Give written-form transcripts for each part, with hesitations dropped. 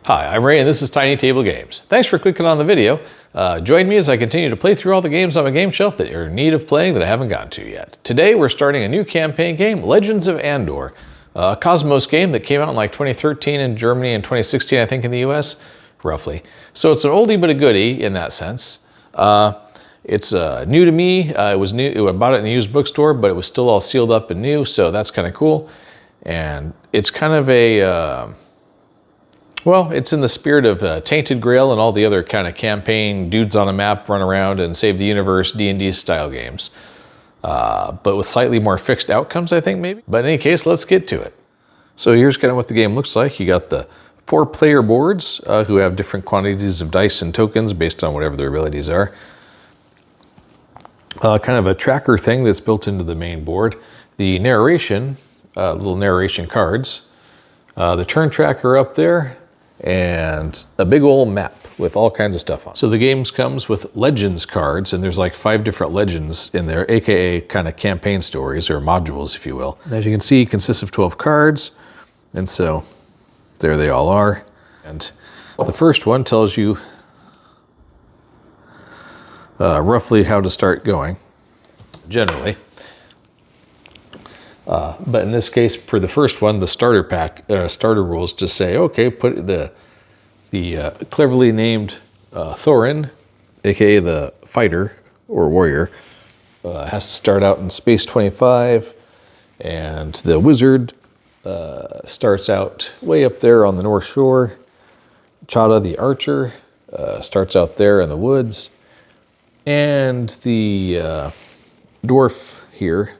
Hi, I'm Ray and this is TinyTableGames. Thanks for clicking on the video. Join me as I continue to play through all the games on my game shelf that you're in need of playing that I haven't gotten to yet. Today we're starting a new campaign game, Legends of Andor, a Cosmos game that came out in like 2013 in Germany and 2016 I think in the US, roughly. So it's an oldie but a goodie in that sense. It's new to me. It was new. I bought it in a used bookstore, but it was still all sealed up and new, so that's kind of cool. And it's kind of a well, it's in the spirit of Tainted Grail and all the other kind of campaign dudes on a map run around and save the universe D&D style games. But with slightly more fixed outcomes, I think, maybe. But in any case, let's get to it. So here's kind of what the game looks like. You got the 4-player boards who have different quantities of dice and tokens based on whatever their abilities are. Kind of a tracker thing that's built into the main board. The narration, little narration cards. The turn tracker up there. And a big old map with all kinds of stuff on. So the game comes with legends cards, and there's like 5 different legends in there, aka kind of campaign stories or modules, if you will. As you can see, it consists of 12 cards, and so there they all are. And the first one tells you roughly how to start going, generally. But in this case, for the first one, the starter pack, starter rules just say, okay, put the cleverly named Thorin, aka the fighter or warrior, has to start out in space 25, and the wizard starts out way up there on the North Shore. Chada the archer starts out there in the woods, and the dwarf here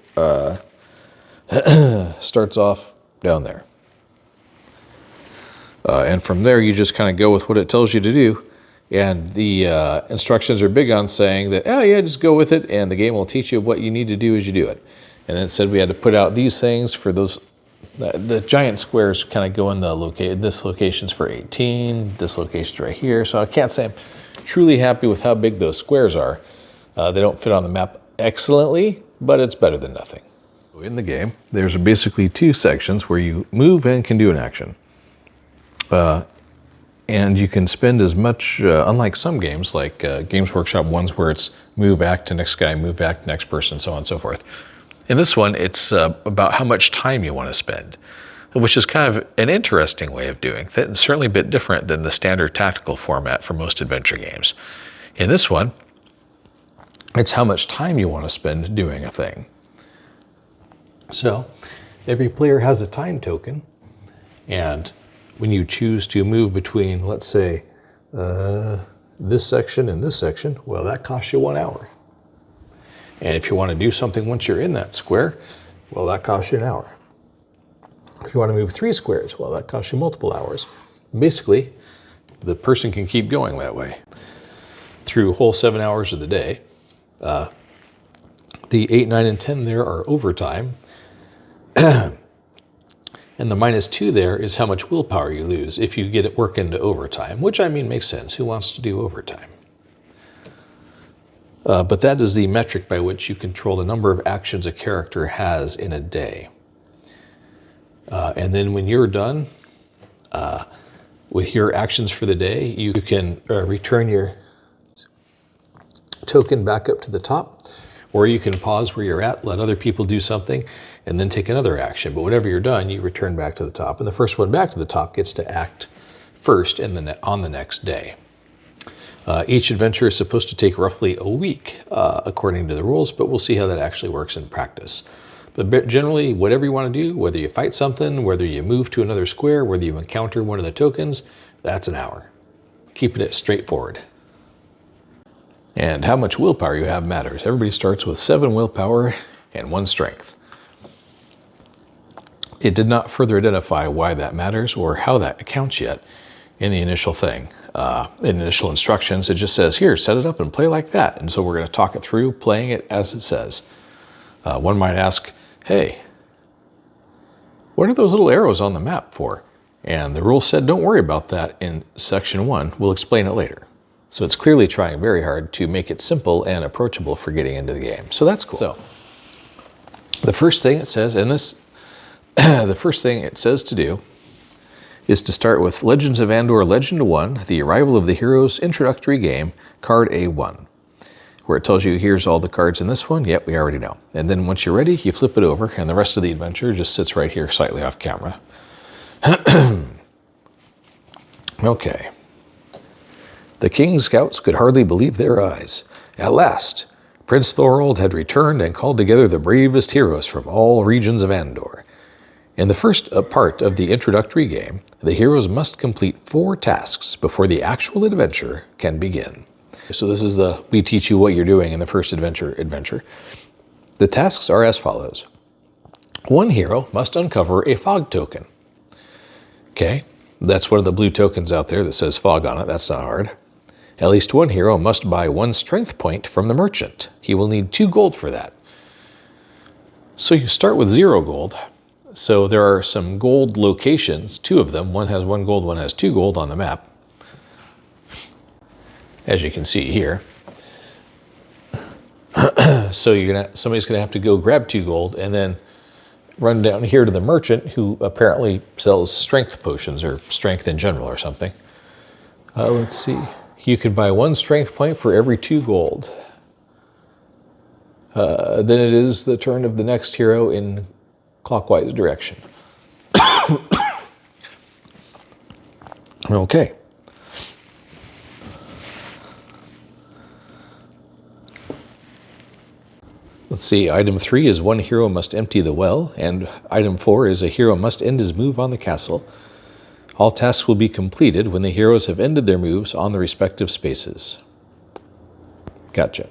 starts off down there. And from there, you just kind of go with what it tells you to do. And the instructions are big on saying that, oh yeah, just go with it, and the game will teach you what you need to do as you do it. And then it said we had to put out these things for those, the giant squares kind of go in the this location's for 18, this location's right here. So I can't say I'm truly happy with how big those squares are. They don't fit on the map excellently, but it's better than nothing. In the game, there's basically 2 sections where you move and can do an action. And you can spend as much, unlike some games, like Games Workshop ones where it's move, act to next guy, move, act, next person, so on and so forth. In this one, it's about how much time you want to spend, which is kind of an interesting way of doing that, and certainly a bit different than the standard tactical format for most adventure games. In this one, it's how much time you want to spend doing a thing. So every player has a time token, and when you choose to move between, let's say, this section and this section, well, that costs you 1 hour. And if you want to do something once you're in that square, well, that costs you an hour. If you want to move 3 squares, well, that costs you multiple hours. Basically, the person can keep going that way through whole 7 hours of the day. The 8, 9, and 10 there are overtime. And the -2 there is how much willpower you lose if you get it work into overtime, which I mean makes sense. Who wants to do overtime? But that is the metric by which you control the number of actions a character has in a day. And then when you're done with your actions for the day, you can return your token back up to the top, or you can pause where you're at, let other people do something, and then take another action. But whenever you're done, you return back to the top. And the first one back to the top gets to act first on the next day. Each adventure is supposed to take roughly a week, according to the rules, but we'll see how that actually works in practice. But generally, whatever you want to do, whether you fight something, whether you move to another square, whether you encounter one of the tokens, that's an hour. Keeping it straightforward. And how much willpower you have matters. Everybody starts with 7 willpower and 1 strength. It did not further identify why that matters or how that accounts yet in the initial thing. In initial instructions, it just says, here, set it up and play like that. And so we're going to talk it through, playing it as it says. One might ask, hey, what are those little arrows on the map for? And the rule said, don't worry about that in section 1. We'll explain it later. So it's clearly trying very hard to make it simple and approachable for getting into the game. So that's cool. So the first thing it says in this, the first thing it says to do is to start with Legends of Andor Legend 1, The Arrival of the Heroes Introductory Game, Card A1, where it tells you here's all the cards in this one. Yep, we already know. And then once you're ready, you flip it over, and the rest of the adventure just sits right here, slightly off camera. Okay. The King's scouts could hardly believe their eyes. At last, Prince Thorold had returned and called together the bravest heroes from all regions of Andor. In the first part of the introductory game, the heroes must complete 4 tasks before the actual adventure can begin. So this is we teach you what you're doing in the first adventure. The tasks are as follows. 1 hero must uncover a fog token. Okay, that's one of the blue tokens out there that says fog on it. That's not hard. At least 1 hero must buy 1 strength point from the merchant. He will need 2 gold for that. So you start with 0 gold. So there are some gold locations, 2 of them. One has 1 gold, one has 2 gold on the map, as you can see here. So somebody's gonna have to go grab 2 gold and then run down here to the merchant, who apparently sells strength potions or strength in general or something. Let's see. You can buy 1 strength point for every 2 gold. Then it is the turn of the next hero in clockwise direction. Okay. Let's see, item 3 is 1 hero must empty the well, and item 4 is a hero must end his move on the castle. All tasks will be completed when the heroes have ended their moves on the respective spaces. Gotcha.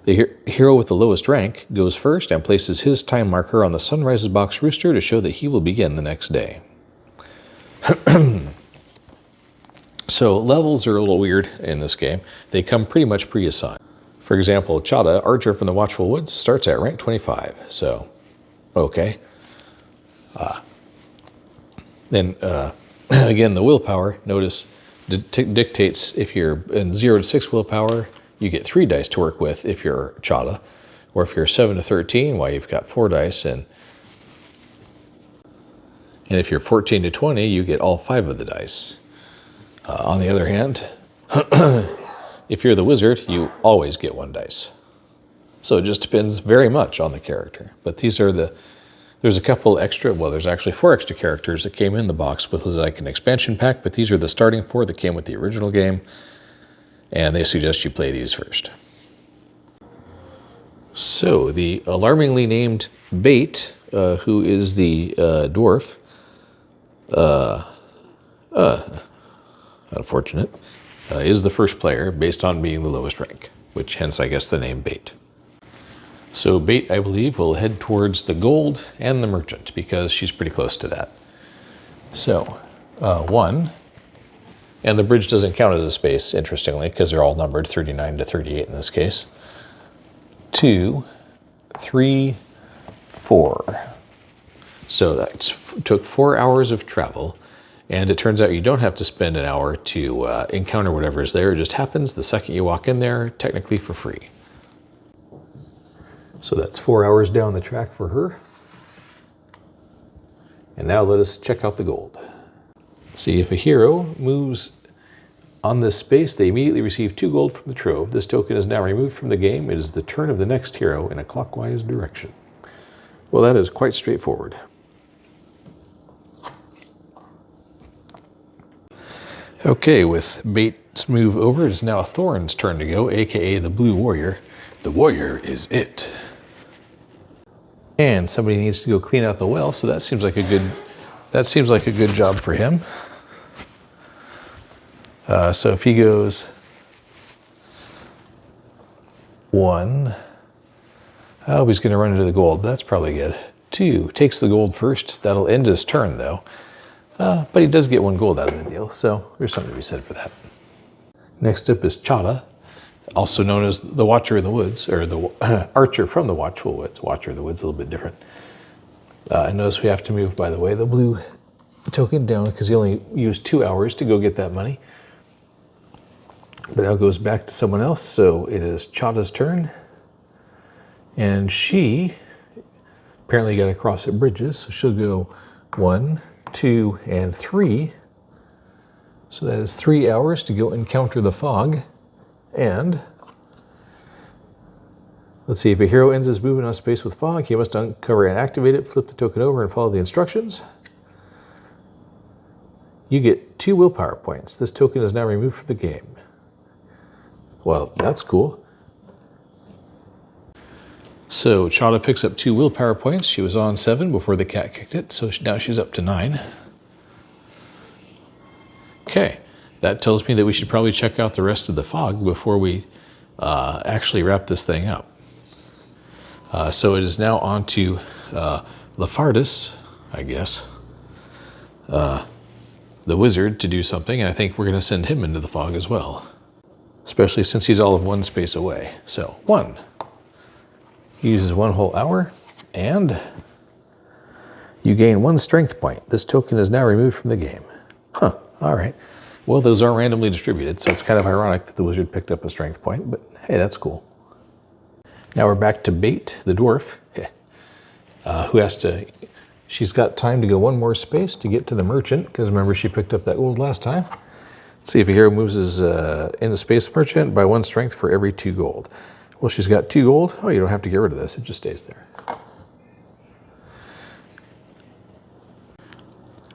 The hero with the lowest rank goes first and places his time marker on the Sunrises box rooster to show that he will begin the next day. So levels are a little weird in this game. They come pretty much pre-assigned. For example, Chada, Archer from the Watchful Woods, starts at rank 25. So, okay. Then, again, the willpower, notice, dictates if you're in 0 to 6 willpower, you get 3 dice to work with if you're Chada. Or if you're 7 to 13, well, you've got 4 dice. And if you're 14 to 20, you get all 5 of the dice. On the other hand, if you're the wizard, you always get 1 dice. So it just depends very much on the character. But these are there's a couple extra, well, there's actually 4 extra characters that came in the box with like an expansion pack, but these are the starting 4 that came with the original game. And they suggest you play these first. So the alarmingly named Bait, who is the dwarf, unfortunate, is the first player based on being the lowest rank, which hence I guess the name Bait. So Bait, I believe, will head towards the gold and the merchant because she's pretty close to that. So 1, and the bridge doesn't count as a space, interestingly, because they're all numbered 39 to 38 in this case. 2, 3, 4. So that took 4 hours of travel. And it turns out you don't have to spend an hour to encounter whatever is there. It just happens the second you walk in there, technically for free. So that's 4 hours down the track for her. And now let us check out the gold. See, if a hero moves on this space, they immediately receive 2 gold from the trove. This token is now removed from the game. It is the turn of the next hero in a clockwise direction. Well, that is quite straightforward. Okay, with Bait's move over, it is now Thorn's turn to go, aka the Blue Warrior. The warrior is it. And somebody needs to go clean out the well, so that seems like a good job for him. So if he goes 1, oh, he's going to run into the gold, but that's probably good. 2, takes the gold first. That'll end his turn, though. But he does get 1 gold out of the deal, so there's something to be said for that. Next up is Chada, also known as the Watcher in the Woods, or the Archer from the Watchful Woods. Watcher in the Woods, a little bit different. I notice we have to move, by the way, the blue token down because he only used 2 hours to go get that money. But now it goes back to someone else, so it is Chada's turn. And she apparently got to cross at bridges, so she'll go 1, 2, and 3 So that is 3 hours to go encounter the fog. And let's see, if a hero ends his movement on space with fog, he must uncover and activate it, flip the token over, and follow the instructions. You get 2 willpower points. This token is now removed from the game. Well, that's cool. So Chada picks up 2 willpower points. She was on 7 before the cat kicked it, so now she's up to 9. Okay, that tells me that we should probably check out the rest of the fog before we actually wrap this thing up. So it is now on to Lafardis, I guess, the wizard, to do something, and I think we're going to send him into the fog as well, especially since he's all of 1 space away. So 1. He uses 1 whole hour, and you gain 1 strength point. This token is now removed from the game. Huh, all right. Well, those are randomly distributed, so it's kind of ironic that the wizard picked up a strength point, but hey, that's cool. Now we're back to Bait, the dwarf, who has to, she's got time to go 1 more space to get to the merchant, because remember she picked up that gold last time. Let's see if a hero moves his into space merchant by 1 strength for every 2 gold. Well, she's got 2 gold. Oh, you don't have to get rid of this. It just stays there.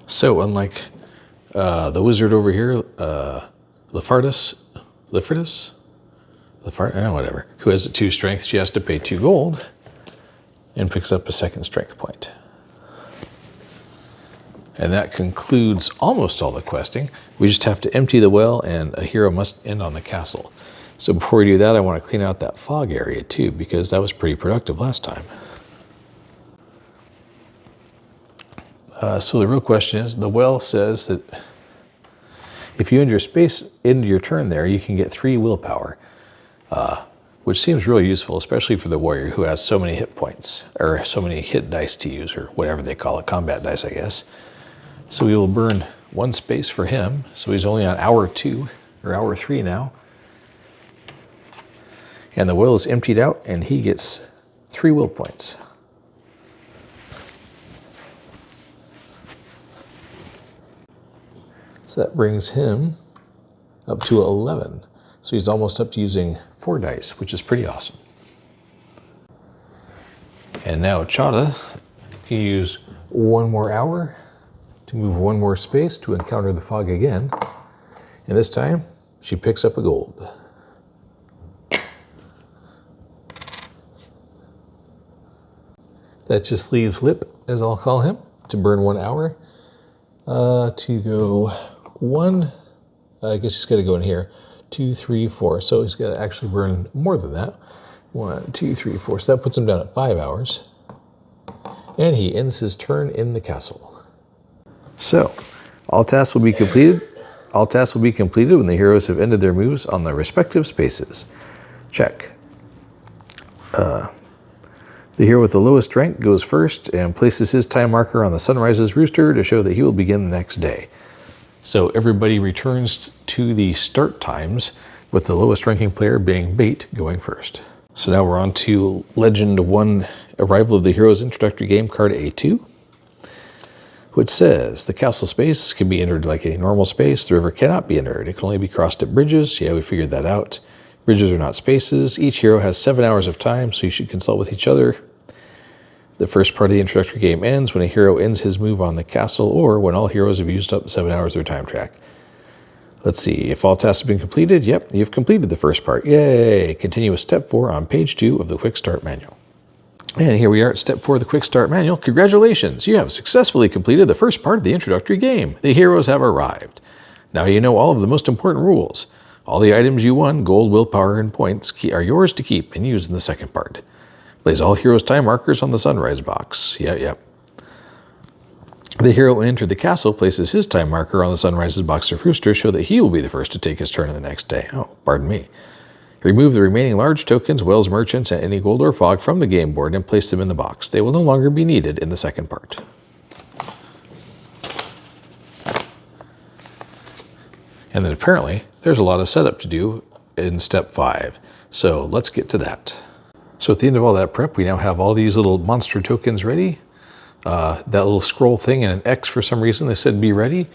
So unlike the wizard over here, Lafardis, whatever, who has a 2 strength, she has to pay 2 gold and picks up a 2nd strength point. And that concludes almost all the questing. We just have to empty the well, and a hero must end on the castle. So before we do that, I want to clean out that fog area too, because that was pretty productive last time. So the real question is, the well says that if you end your space into your turn there, you can get 3 willpower, which seems really useful, especially for the warrior who has so many hit points, or so many hit dice to use, or whatever they call it, combat dice, I guess. So we will burn 1 space for him, so he's only on hour 2, or hour 3 now. And the will is emptied out, and he gets 3 will points. So that brings him up to 11. So he's almost up to using 4 dice, which is pretty awesome. And now Chada can use 1 more hour to move 1 more space to encounter the fog again. And this time, she picks up a gold. That just leaves Lip, as I'll call him, to burn 1 hour. To go 1, I guess he's got to go in here, 2, 3, 4. So he's got to actually burn more than that. 1, 2, 3, 4. So that puts him down at 5 hours. And he ends his turn in the castle. So, all tasks will be completed. All tasks will be completed when the heroes have ended their moves on their respective spaces. Check. The hero with the lowest rank goes first and places his time marker on the sunrise's rooster to show that he will begin the next day. So everybody returns to the start times, with the lowest ranking player being Bait going first. So now we're on to Legend 1, Arrival of the Hero's Introductory Game, card A2, which says the castle space can be entered like a normal space. The river cannot be entered. It can only be crossed at bridges. Yeah, we figured that out. Bridges are not spaces. Each hero has 7 hours of time, so you should consult with each other. The first part of the introductory game ends when a hero ends his move on the castle, or when all heroes have used up 7 hours of their time track. Let's see, if all tasks have been completed, yep, you've completed the first part. Yay! Continue with step 4 on page 2 of the Quick Start Manual. And here we are at step 4 of the Quick Start Manual. Congratulations! You have successfully completed the first part of the introductory game. The heroes have arrived. Now you know all of the most important rules. All the items you won, gold, willpower, and points, are yours to keep and use in the second part. Place all heroes' time markers on the sunrise box. Yep. The hero who entered the castle places his time marker on the sunrise's box of rooster to show that he will be the first to take his turn in the next day. Oh, pardon me. Remove the remaining large tokens, wells, merchants, and any gold or fog from the game board and place them in the box. They will no longer be needed in the second part. And then apparently, there's a lot of setup to do in step 5. So let's get to that. So at the end of all that prep, we now have all these little monster tokens ready. That little scroll thing and an X for some reason, they said be ready.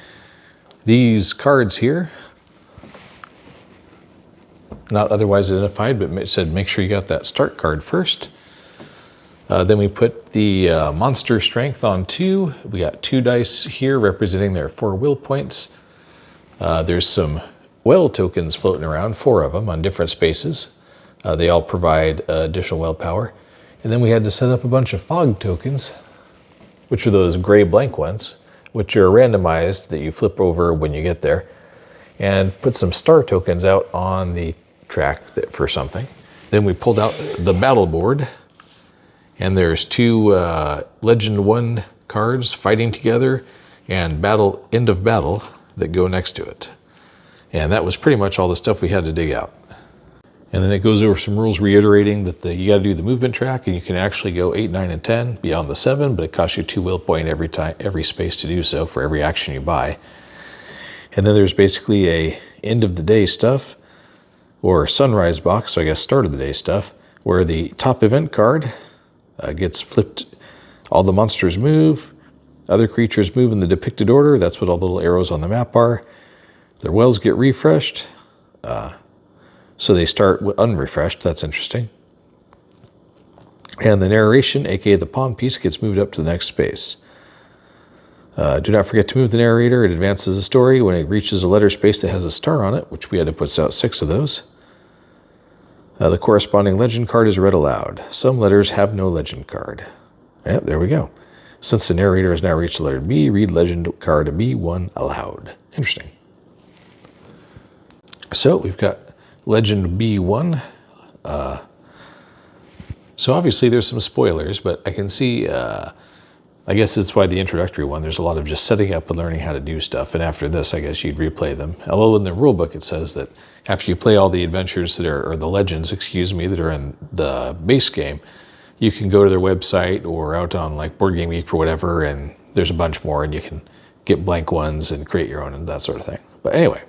These cards here, not otherwise identified, but it said make sure you got that start card first. Then we put the monster strength on 2. We got 2 dice here representing their 4 will points. There's some well tokens floating around, 4 of them on different spaces. They all provide additional well power. And then we had to set up a bunch of fog tokens, which are those gray blank ones, which are randomized that you flip over when you get there, and put some star tokens out on the track for something. Then we pulled out the battle board, and there's 2 Legend 1 cards fighting together and end of battle that go next to it. And that was pretty much all the stuff we had to dig out. And then it goes over some rules reiterating that you got to do the movement track, and you can actually go 8, 9, and 10 beyond the 7, but it costs you 2 will point every space to do so for every action you buy. And then there's basically a end of the day stuff, or sunrise box, so I guess start of the day stuff, where the top event card gets flipped. All the monsters move, other creatures move in the depicted order. That's what all the little arrows on the map are. Their wells get refreshed. So they start unrefreshed. That's interesting. And the narration, aka the pawn piece, gets moved up to the next space. Do not forget to move the narrator. It advances the story when it reaches a letter space that has a star on it, which we had to put out 6 of those. The corresponding legend card is read aloud. Some letters have no legend card. Yep, there we go. Since the narrator has now reached the letter B, read legend card B1 aloud. Interesting. So we've got Legend B1. So obviously there's some spoilers, but I can see, I guess that's why the introductory one, there's a lot of just setting up and learning how to do stuff. And after this, I guess you'd replay them. Although in the rule book, it says that after you play all the adventures that are, or the legends, excuse me, that are in the base game, you can go to their website or out on like Board Game Geek or whatever, and there's a bunch more, and you can get blank ones and create your own and that sort of thing. But anyway.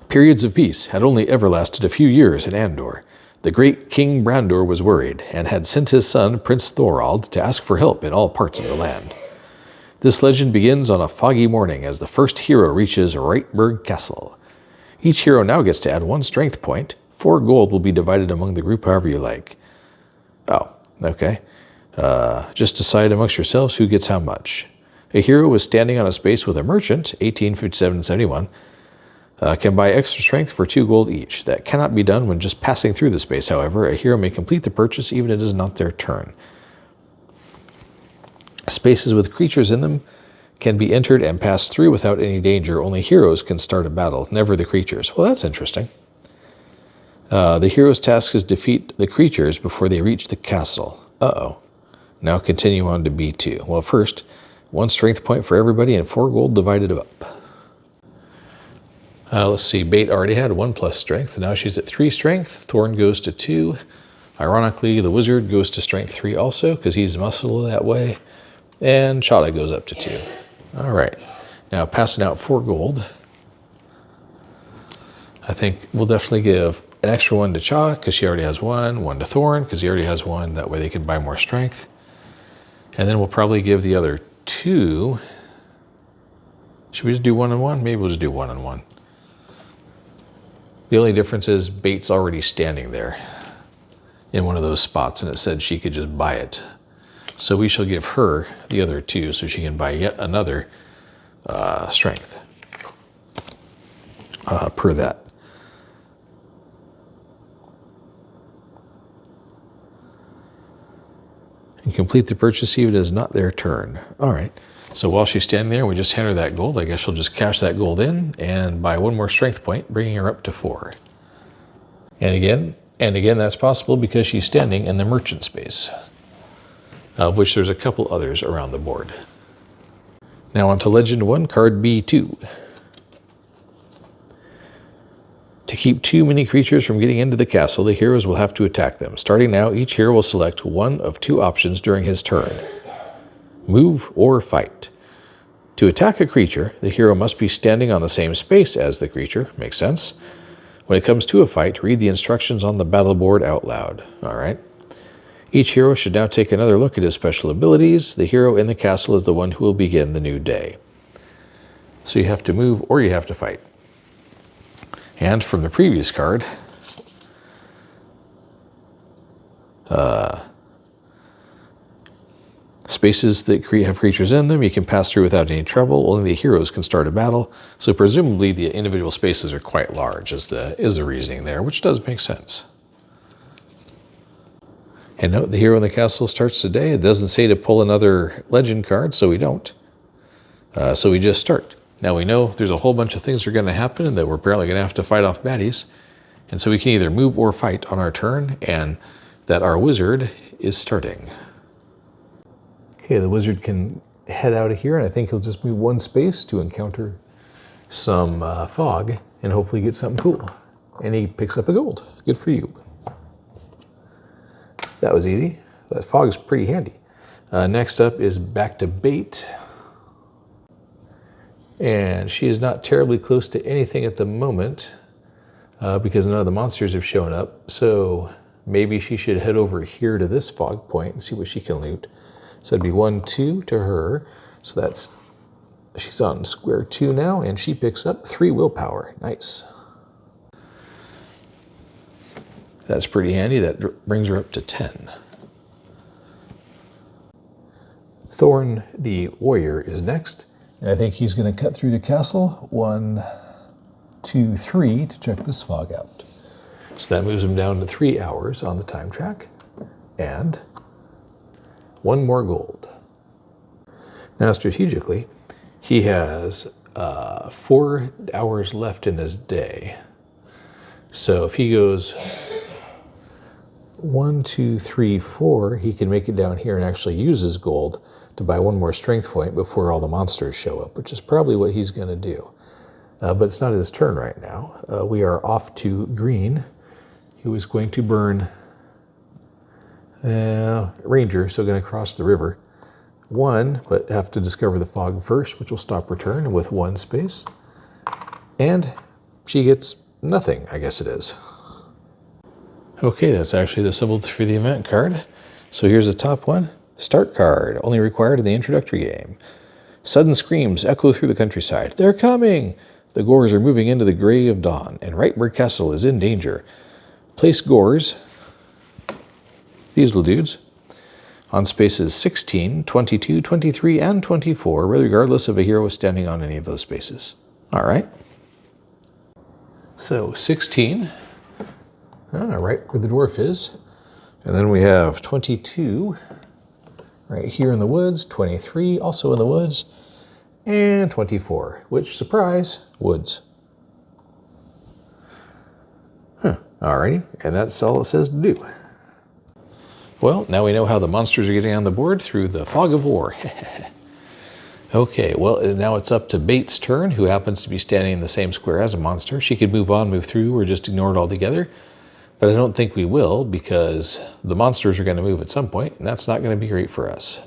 Periods of peace had only ever lasted a few years in Andor. The great King Brandor was worried, and had sent his son, Prince Thorald, to ask for help in all parts of the land. This legend begins on a foggy morning as the first hero reaches Reitberg Castle. Each hero now gets to add 1 strength point. 4 gold will be divided among the group however you like. Oh, okay. Just decide amongst yourselves who gets how much. A hero is standing on a space with a merchant, 1857-71, can buy extra strength for 2 gold each. That cannot be done when just passing through the space, however. A hero may complete the purchase even if it is not their turn. Spaces with creatures in them can be entered and passed through without any danger. Only heroes can start a battle, never the creatures. Well, that's interesting. The hero's task is defeat the creatures before they reach the castle. Uh-oh. Now continue on to B2. Well, first, 1 strength point for everybody and 4 gold divided up. Let's see, Bait already had 1 plus strength. Now she's at 3 strength. Thorn goes to 2. Ironically, the wizard goes to strength 3 also, because he's muscle that way. And Chada goes up to 2. All right. Now passing out 4 gold. I think we'll definitely give an extra 1 to Cha, because she already has 1. 1 to Thorn, because he already has 1. That way they can buy more strength. And then we'll probably give the other 2. Should we just do 1 and 1? Maybe we'll just do 1 and 1. The only difference is Bait's already standing there in one of those spots, and it said she could just buy it. So we shall give her the other 2 so she can buy yet another strength per that. And complete the purchase even if it is not their turn. All right. So while she's standing there, we just hand her that gold. I guess she'll just cash that gold in and buy 1 more strength point, bringing her up to 4. And again, that's possible because she's standing in the merchant space, of which there's a couple others around the board. Now on to Legend 1, card B2. To keep too many creatures from getting into the castle, the heroes will have to attack them. Starting now, each hero will select 1 of 2 options during his turn. Move or fight. To attack a creature, the hero must be standing on the same space as the creature. Makes sense. When it comes to a fight, read the instructions on the battle board out loud. All right. Each hero should now take another look at his special abilities. The hero in the castle is the one who will begin the new day. So you have to move or you have to fight. And from the previous card, spaces that have creatures in them you can pass through without any trouble. Only the heroes can start a battle. So presumably the individual spaces are quite large is the reasoning there, which does make sense. And note, the hero in the castle starts today. It doesn't say to pull another legend card, so we don't. So we just start. Now we know there's a whole bunch of things that are going to happen and that we're apparently going to have to fight off baddies. And so we can either move or fight on our turn, and that our wizard is starting. Okay, the wizard can head out of here, and I think he'll just move one space to encounter some fog and hopefully get something cool. And he picks up a gold. Good for you. That was easy. That fog is pretty handy. Next up is back to bait. And she is not terribly close to anything at the moment because none of the monsters have shown up. So maybe she should head over here to this fog point and see what she can loot. So that'd be 1, 2 to her. So that's, she's on square 2 now, and she picks up 3 willpower. Nice. That's pretty handy. That brings her up to 10. Thorn the warrior is next. And I think he's going to cut through the castle. 1, 2, 3 to check this fog out. So that moves him down to 3 hours on the time track. And 1 more gold. Now strategically, he has 4 hours left in his day. So if he goes 1, 2, 3, 4, he can make it down here and actually use his gold to buy 1 more strength point before all the monsters show up, which is probably what he's going to do. But it's not his turn right now. We are off to green, who is going to burn Ranger, so going to cross the river. 1, but have to discover the fog first, which will stop return with 1 space. And she gets nothing, I guess it is. Okay, that's actually the symbol for the event card. So here's the top one. Start card, only required in the introductory game. Sudden screams echo through the countryside. They're coming! The Gores are moving into the gray of dawn, and Rightburg Castle is in danger. Place Gores, these little dudes, on spaces 16, 22, 23, and 24, regardless of a hero standing on any of those spaces. All right. So 16, right where the dwarf is. And then we have 22, right here in the woods, 23, also in the woods, and 24, which, surprise, woods. Alrighty, and that's all it says to do. Well, now we know how the monsters are getting on the board through the fog of war. Okay, well, now it's up to Bait's turn, who happens to be standing in the same square as a monster. She could move on, move through, or just ignore it altogether. But I don't think we will, because the monsters are going to move at some point, and that's not going to be great for us.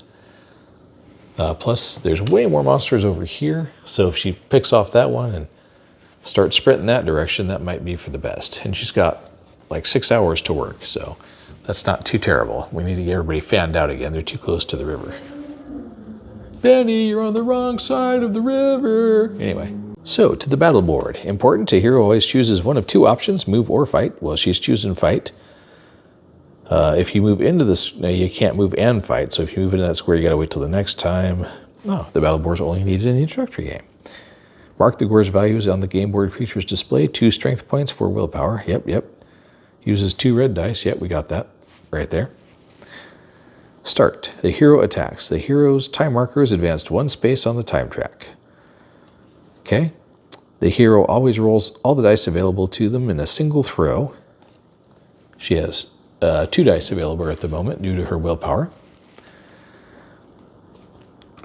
Plus, there's way more monsters over here, so if she picks off that one and starts sprinting that direction, that might be for the best. And she's got like 6 hours to work, so that's not too terrible. We need to get everybody fanned out again. They're too close to the river. Benny, you're on the wrong side of the river. Anyway. So, to the battle board. Important, a hero always chooses one of 2 options, move or fight. Well, she's choosing fight. If you move into this, no, you can't move and fight, so if you move into that square, you gotta wait till the next time. No, the battle board's only needed in the introductory game. Mark the Gore's values on the game board creature's display. 2 strength points for willpower. Yep. Uses 2 red dice. Yep, we got that right there. Start. The hero attacks. The hero's time marker is advanced 1 space on the time track. Okay. The hero always rolls all the dice available to them in a single throw. She has 2 dice available at the moment due to her willpower.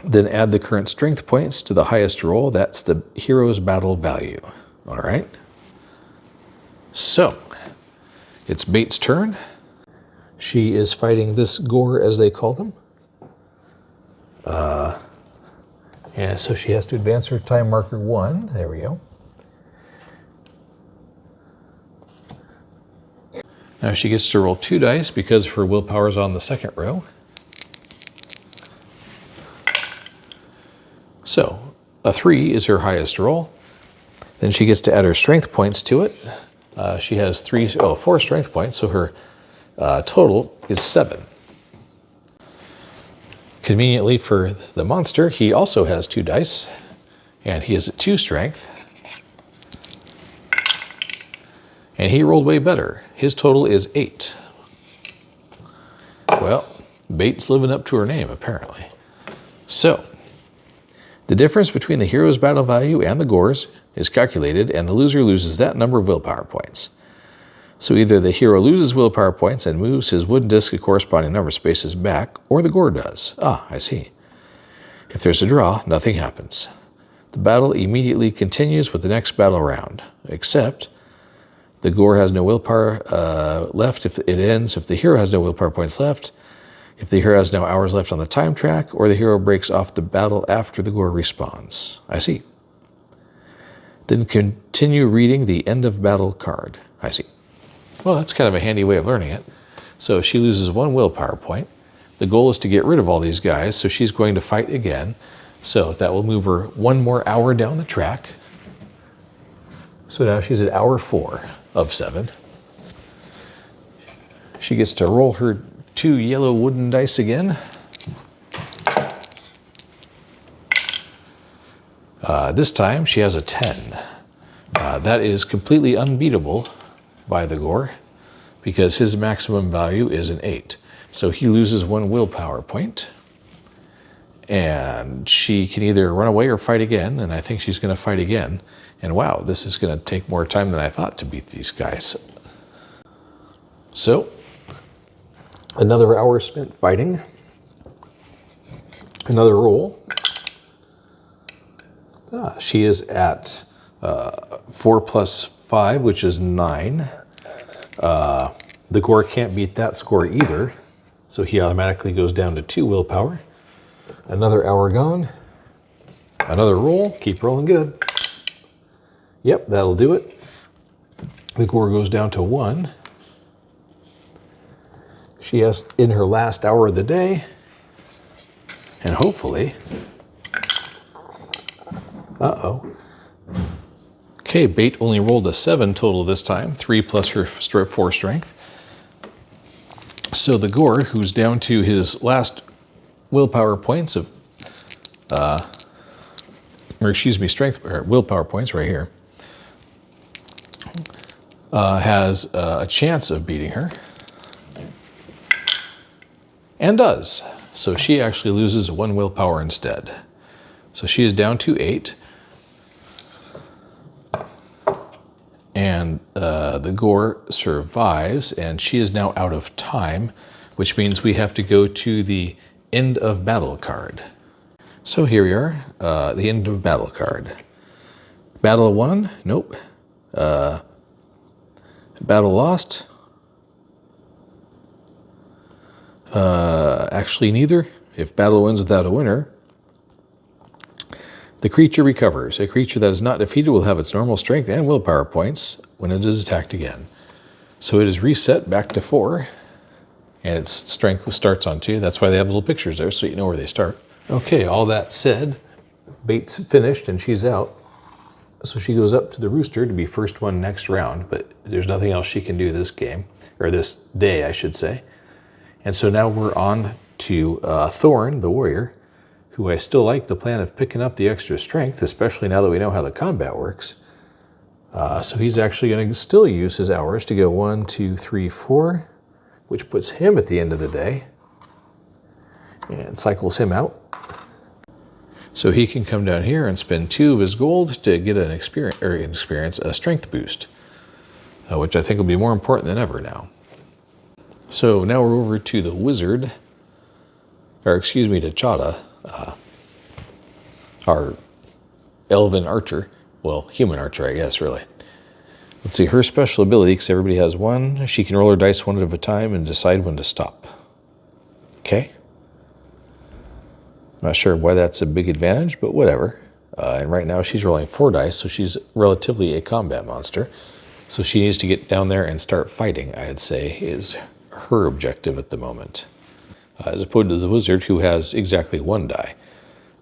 Then add the current strength points to the highest roll. That's the hero's battle value. All right. So, it's Bait's turn. She is fighting this Gore, as they call them. And so she has to advance her time marker 1. There we go. Now she gets to roll 2 dice because her willpower is on the 2nd row. So, A 3 is her highest roll. Then she gets to add her strength points to it. She has 4 strength points, so her total is 7. Conveniently for the monster, he also has 2 dice, and he is at 2 strength. And he rolled way better. His total is 8. Well, Bait's living up to her name, apparently. So, the difference between the hero's battle value and the gore's is calculated, and the loser loses that number of willpower points. So either the hero loses willpower points and moves his wooden disc a corresponding number of spaces back, or the gore does. Ah, I see. If there's a draw, nothing happens. The battle immediately continues with the next battle round, except the gore has no willpower left if it ends, if the hero has no willpower points left, if the hero has no hours left on the time track, or the hero breaks off the battle after the gore respawns. I see. Then continue reading the end of battle card. I see. Well, that's kind of a handy way of learning it. So she loses 1 willpower point. The goal is to get rid of all these guys, so she's going to fight again. So that will move her 1 more hour down the track. So now she's at hour 4 of 7. She gets to roll her 2 yellow wooden dice again. This time she has a 10. That is completely unbeatable by the gore because his maximum value is an 8. So he loses 1 willpower point. And she can either run away or fight again, and I think she's going to fight again. And wow, this is going to take more time than I thought to beat these guys. So, another hour spent fighting. Another roll. She is at 4 plus 5, which is 9. The gore can't beat that score either, so he automatically goes down to 2 willpower. Another hour gone. Another roll. Keep rolling good. Yep, that'll do it. The gore goes down to 1. She has in her last hour of the day, and hopefully... Uh-oh. Okay, Bait only rolled a 7 total this time, 3 plus her 4 strength. So the gore, who's down to his last willpower points of, strength, or willpower points right here, has a chance of beating her. And does. So she actually loses 1 willpower instead. So she is down to 8. And the gore survives, and she is now out of time, which means we have to go to the end of battle card. So here we are, the end of battle card. Battle won? Nope. Battle lost? Actually neither. If battle wins without a winner, the creature recovers. A creature that is not defeated will have its normal strength and willpower points when it is attacked again. So it is reset back to 4, and its strength starts on 2. That's why they have little pictures there, so you know where they start. Okay, all that said, Bait's finished and she's out. So she goes up to the rooster to be first one next round, but there's nothing else she can do this game, or this day, I should say. And so now we're on to Thorn, the warrior, who I still like the plan of picking up the extra strength, especially now that we know how the combat works. So he's actually going to still use his hours to go 1, 2, 3, 4, which puts him at the end of the day and cycles him out. So he can come down here and spend 2 of his gold to get an experience, a strength boost, which I think will be more important than ever now. So now we're over to the wizard, or excuse me, to Chada, our elven archer. Well, human archer, I guess, really. Let's see, her special ability, because everybody has one, she can roll her dice 1 at a time and decide when to stop. Okay. Not sure why that's a big advantage, but whatever. And right now she's rolling 4 dice, so she's relatively a combat monster. So she needs to get down there and start fighting, I'd say, is her objective at the moment. As opposed to the wizard, who has exactly 1 die.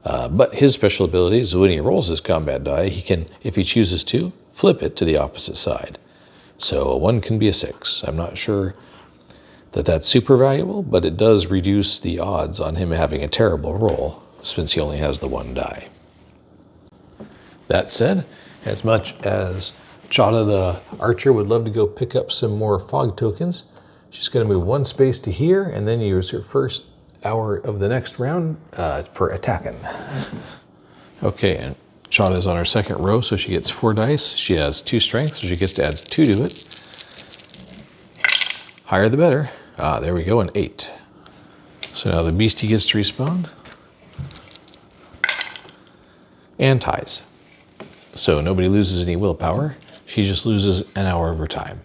But his special ability is when he rolls his combat die, he can, if he chooses to, flip it to the opposite side. So a 1 can be a 6. I'm not sure that that's super valuable, but it does reduce the odds on him having a terrible roll, since he only has the 1 die. That said, as much as Chada the archer would love to go pick up some more fog tokens, she's going to move 1 space to here and then use her first hour of the next round for attacking. Okay, and Chada's on her second row, so she gets 4 dice. She has 2 strength, so she gets to add 2 to it. Higher the better. There we go, an 8. So now the beastie gets to respawn. And ties. So nobody loses any willpower. She just loses an hour of her time.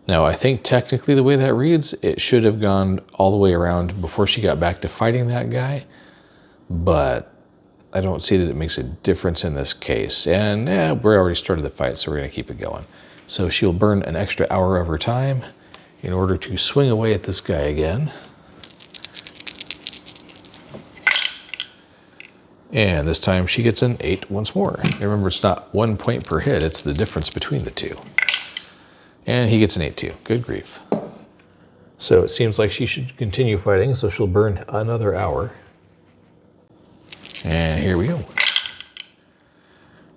Now, I think technically the way that reads, it should have gone all the way around before she got back to fighting that guy, but I don't see that it makes a difference in this case. And we already started the fight, so we're going to keep it going. So she'll burn an extra hour of her time in order to swing away at this guy again. And this time she gets an 8 once more. And remember, it's not 1 point per hit, it's the difference between the two. And he gets an 8 too. Good grief. So it seems like she should continue fighting, so she'll burn another hour. And here we go.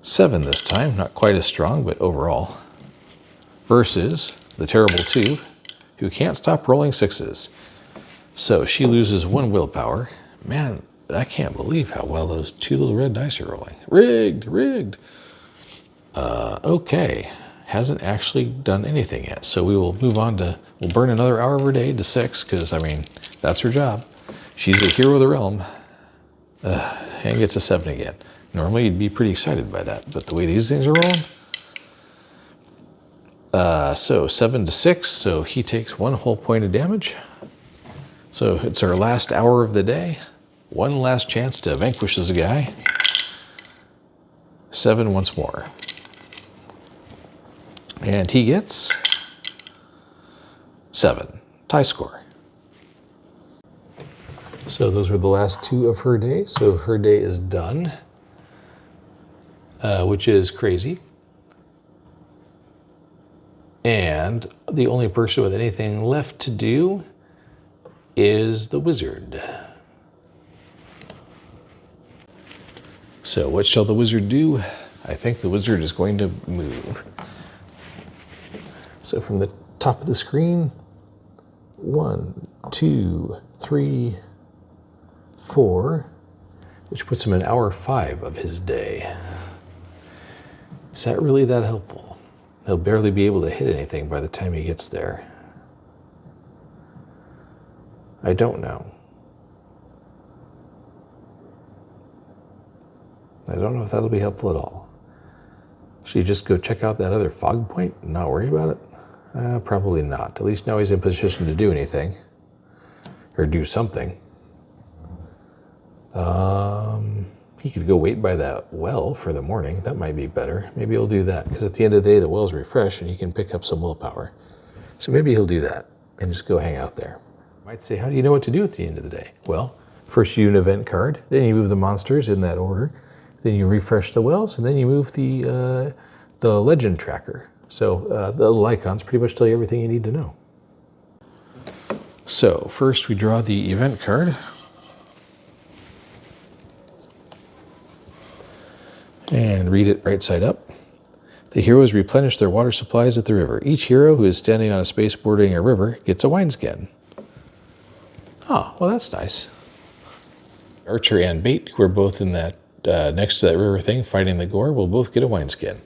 7 this time, not quite as strong, but overall. Versus the terrible 2, who can't stop rolling 6s. So she loses 1 willpower. Man, I can't believe how well those 2 little red dice are rolling. Rigged, rigged. Okay, hasn't actually done anything yet. So we will move on to, we'll burn another hour of her day to 6, because, I mean, that's her job. She's a hero of the realm. And gets a 7 again. Normally you'd be pretty excited by that, but the way these things are rolling. So 7 to 6, so he takes 1 whole point of damage. So it's our last hour of the day. 1 last chance to vanquish this guy. 7 once more. And he gets 7. Tie score. So those were the last 2 of her day. So her day is done, which is crazy. And the only person with anything left to do is the wizard. So what shall the wizard do? I think the wizard is going to move. So from the top of the screen, 1, 2, 3, 4, which puts him in hour 5 of his day. Is that really that helpful? He'll barely be able to hit anything by the time he gets there. I don't know. I don't know if that'll be helpful at all. Should you just go check out that other fog point and not worry about it? Probably not. At least now he's in position to do anything. Or do something. He could go wait by that well for the morning. That might be better. Maybe he'll do that, because at the end of the day, the well's refreshed and he can pick up some willpower. So maybe he'll do that and just go hang out there. Might say, how do you know what to do at the end of the day? Well, first you do an event card, then you move the monsters in that order, then you refresh the wells, and then you move the legend tracker. So the little icons pretty much tell you everything you need to know. So first we draw the event card. And read it right side up. The heroes replenish their water supplies at the river. Each hero who is standing on a space bordering a river gets a wineskin. Oh, well, that's nice. Archer and Bait, who are both in that next to that river thing fighting the gore, will both get a wineskin.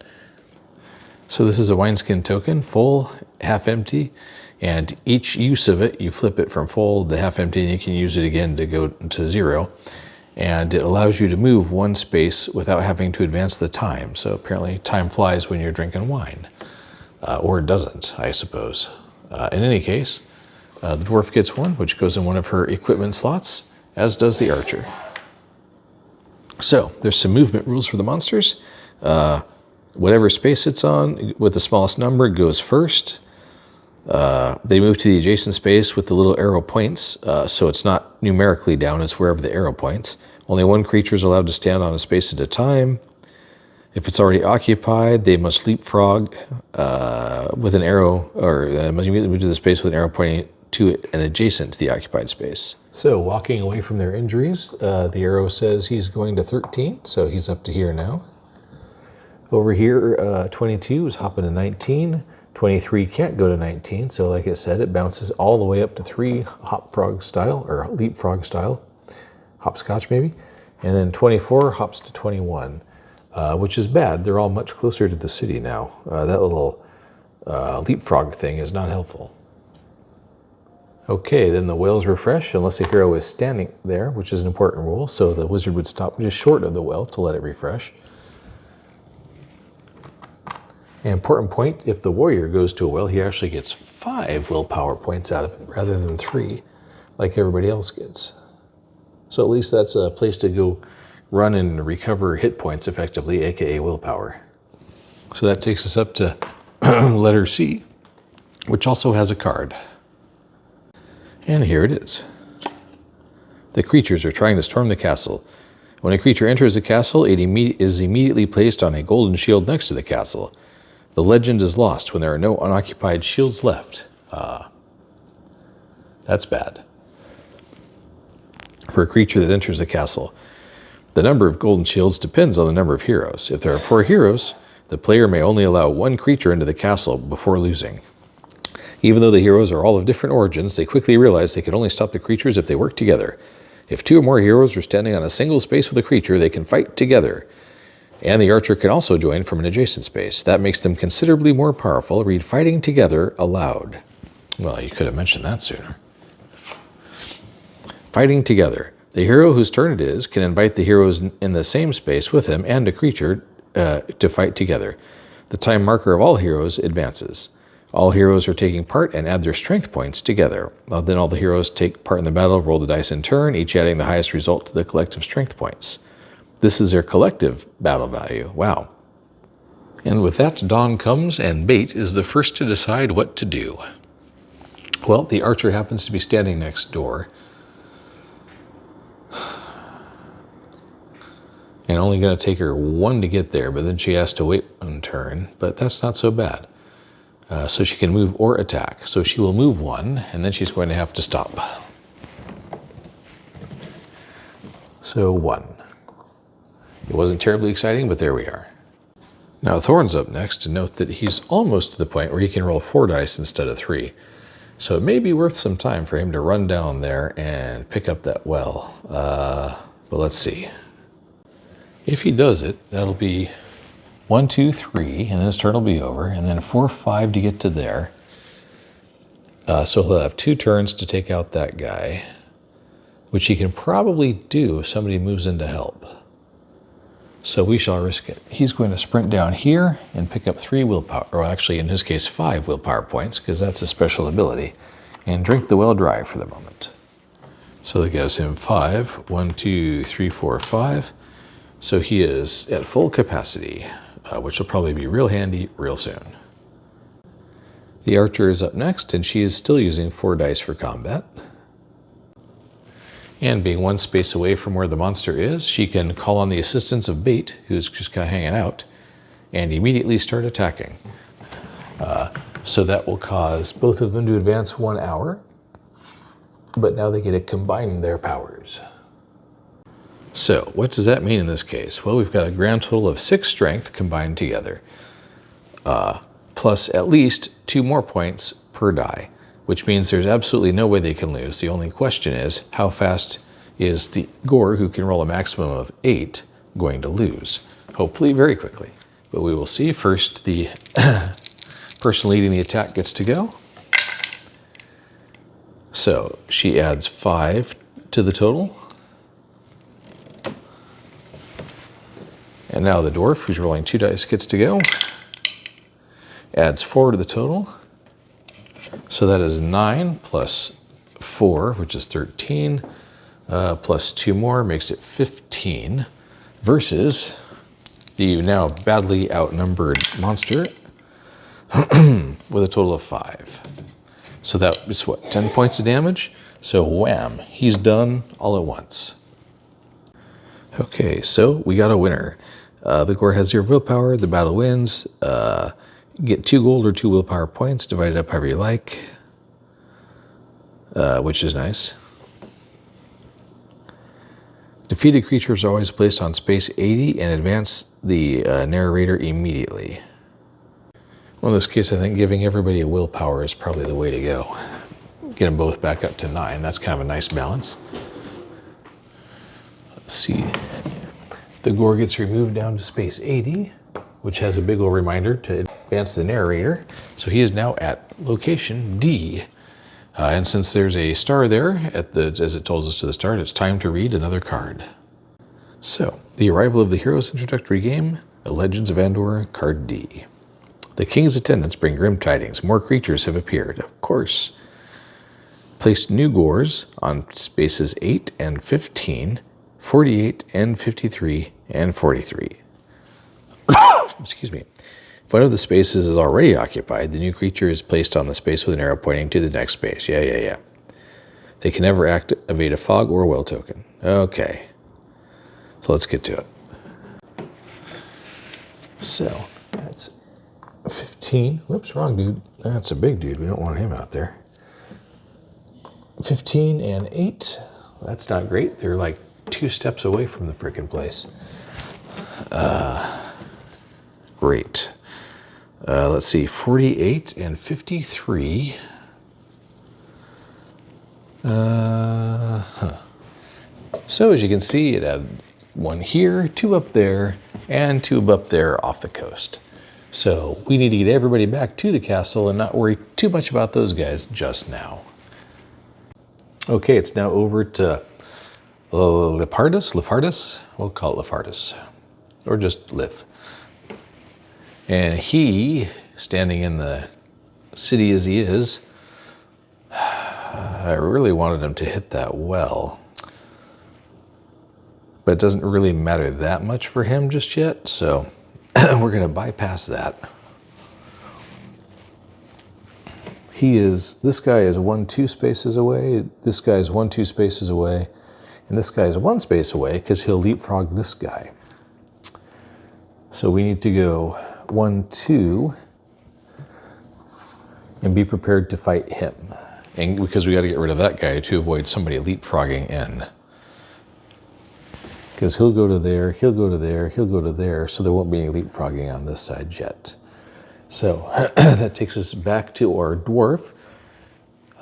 So this is a wineskin token, full, half empty, and each use of it, you flip it from full to half empty, and you can use it again to go to 0. And it allows you to move 1 space without having to advance the time. So apparently time flies when you're drinking wine. Or it doesn't, I suppose. In any case, the dwarf gets 1, which goes in one of her equipment slots, as does the archer. So there's some movement rules for the monsters. Whatever space it's on, with the smallest number, goes first. They move to the adjacent space with the little arrow points, so it's not numerically down, it's wherever the arrow points. Only one creature is allowed to stand on a space at a time. If it's already occupied, they must leapfrog with an arrow, or must immediately move to the space with an arrow pointing to it and adjacent to the occupied space. So walking away from their injuries, the arrow says he's going to 13, so he's up to here now. Over here, 22 is hopping to 19. 23 can't go to 19, so like I said, it bounces all the way up to 3 hopfrog style, or leapfrog style, hopscotch maybe. And then 24 hops to 21, which is bad. They're all much closer to the city now. That little leapfrog thing is not helpful. Okay, then the whales refresh unless the hero is standing there, which is an important rule. So the wizard would stop just short of the whale to let it refresh. An important point, if the warrior goes to a whale, he actually gets 5 willpower points out of it rather than 3, like everybody else gets. So at least that's a place to go run and recover hit points effectively, aka willpower. So that takes us up to letter C, which also has a card. And here it is. The creatures are trying to storm the castle. When a creature enters the castle, it is immediately placed on a golden shield next to the castle. The legend is lost when there are no unoccupied shields left. That's bad. For a creature that enters the castle, the number of golden shields depends on the number of heroes. If there are 4 heroes, the player may only allow 1 creature into the castle before losing. Even though the heroes are all of different origins, they quickly realize they can only stop the creatures if they work together. If 2 or more heroes are standing on a single space with a creature, they can fight together. And the archer can also join from an adjacent space. That makes them considerably more powerful. Read fighting together aloud. Well, you could have mentioned that sooner. Fighting together. The hero whose turn it is can invite the heroes in the same space with him and a creature to fight together. The time marker of all heroes advances. All heroes are taking part and add their strength points together. Then all the heroes take part in the battle, roll the dice in turn, each adding the highest result to the collective strength points. This is their collective battle value. Wow. And with that, dawn comes, and Bait is the first to decide what to do. Well, the archer happens to be standing next door. And only going to take her 1 to get there, but then she has to wait 1 turn. But that's not so bad. So she can move or attack. So she will move 1, and then she's going to have to stop. So 1. It wasn't terribly exciting, but there we are. Now Thorn's up next, to note that he's almost to the point where he can roll 4 dice instead of 3. So it may be worth some time for him to run down there and pick up that well. But let's see. If he does it, that'll be 1, 2, 3, and then his turn will be over, and then 4, 5 to get to there. So he'll have 2 turns to take out that guy, which he can probably do if somebody moves in to help. So we shall risk it. He's going to sprint down here and pick up 3 willpower, or actually in his case 5 willpower points, because that's a special ability, and drink the well dry for the moment. So that gives him 5. 1, 2, 3, 4, 5. So he is at full capacity, which will probably be real handy real soon. The archer is up next, and she is still using 4 dice for combat. And being 1 space away from where the monster is, she can call on the assistance of Bait, who's just kind of hanging out, and immediately start attacking. So that will cause both of them to advance 1 hour, but now they get to combine their powers. So what does that mean in this case? Well, we've got a grand total of 6 strength combined together, plus at least 2 more points per die, which means there's absolutely no way they can lose. The only question is, how fast is the Gore, who can roll a maximum of 8, going to lose? Hopefully very quickly, but we will see. First, the person leading the attack gets to go. So she adds 5 to the total. And now the dwarf, who's rolling 2 dice, gets to go. Adds 4 to the total. So that is 9 plus 4, which is 13, plus 2 more makes it 15, versus the now badly outnumbered monster with a total of 5. So that is what, 10 points of damage? So wham, he's done all at once. Okay, so we got a winner. The gore has 0 willpower, the battle wins. Get 2 gold or 2 willpower points, divided up however you like, which is nice. Defeated creatures are always placed on space 80 and advance the narrator immediately. Well, in this case, I think giving everybody a willpower is probably the way to go. Get them both back up to 9. That's kind of a nice balance. Let's see. The gore gets removed down to space 80, which has a big old reminder to advance the narrator. So he is now at location D. And since there's a star there, as it tells us to the start, it's time to read another card. So, the arrival of the hero's introductory game, Legends of Andor, card D. The king's attendants bring grim tidings. More creatures have appeared, of course. Placed new gores on spaces 8 and 15, 48 and 53, and 43. Excuse me. If one of the spaces is already occupied, the new creature is placed on the space with an arrow pointing to the next space. Yeah. They can never activate a fog or a will token. Okay. So let's get to it. So, that's 15. Whoops, wrong dude. That's a big dude. We don't want him out there. 15 and 8. That's not great. They're like 2 steps away from the frickin' place. Great. Let's see, 48 and 53. So as you can see, it had 1 here, 2 up there, and 2 up there off the coast. So we need to get everybody back to the castle and not worry too much about those guys just now. Okay, it's now over to Lefardus? We'll call it Lefardus. Or just Lif. And he, standing in the city as he is, I really wanted him to hit that well. But it doesn't really matter that much for him just yet, so we're going to bypass that. This guy is 1-2 spaces away, this guy is 1-2 spaces away, and this guy is 1 space away because he'll leapfrog this guy. So we need to go 1-2 and be prepared to fight him. And because we got to get rid of that guy to avoid somebody leapfrogging in. Because he'll go to there, he'll go to there, he'll go to there, so there won't be any leapfrogging on this side yet. So that takes us back to our dwarf.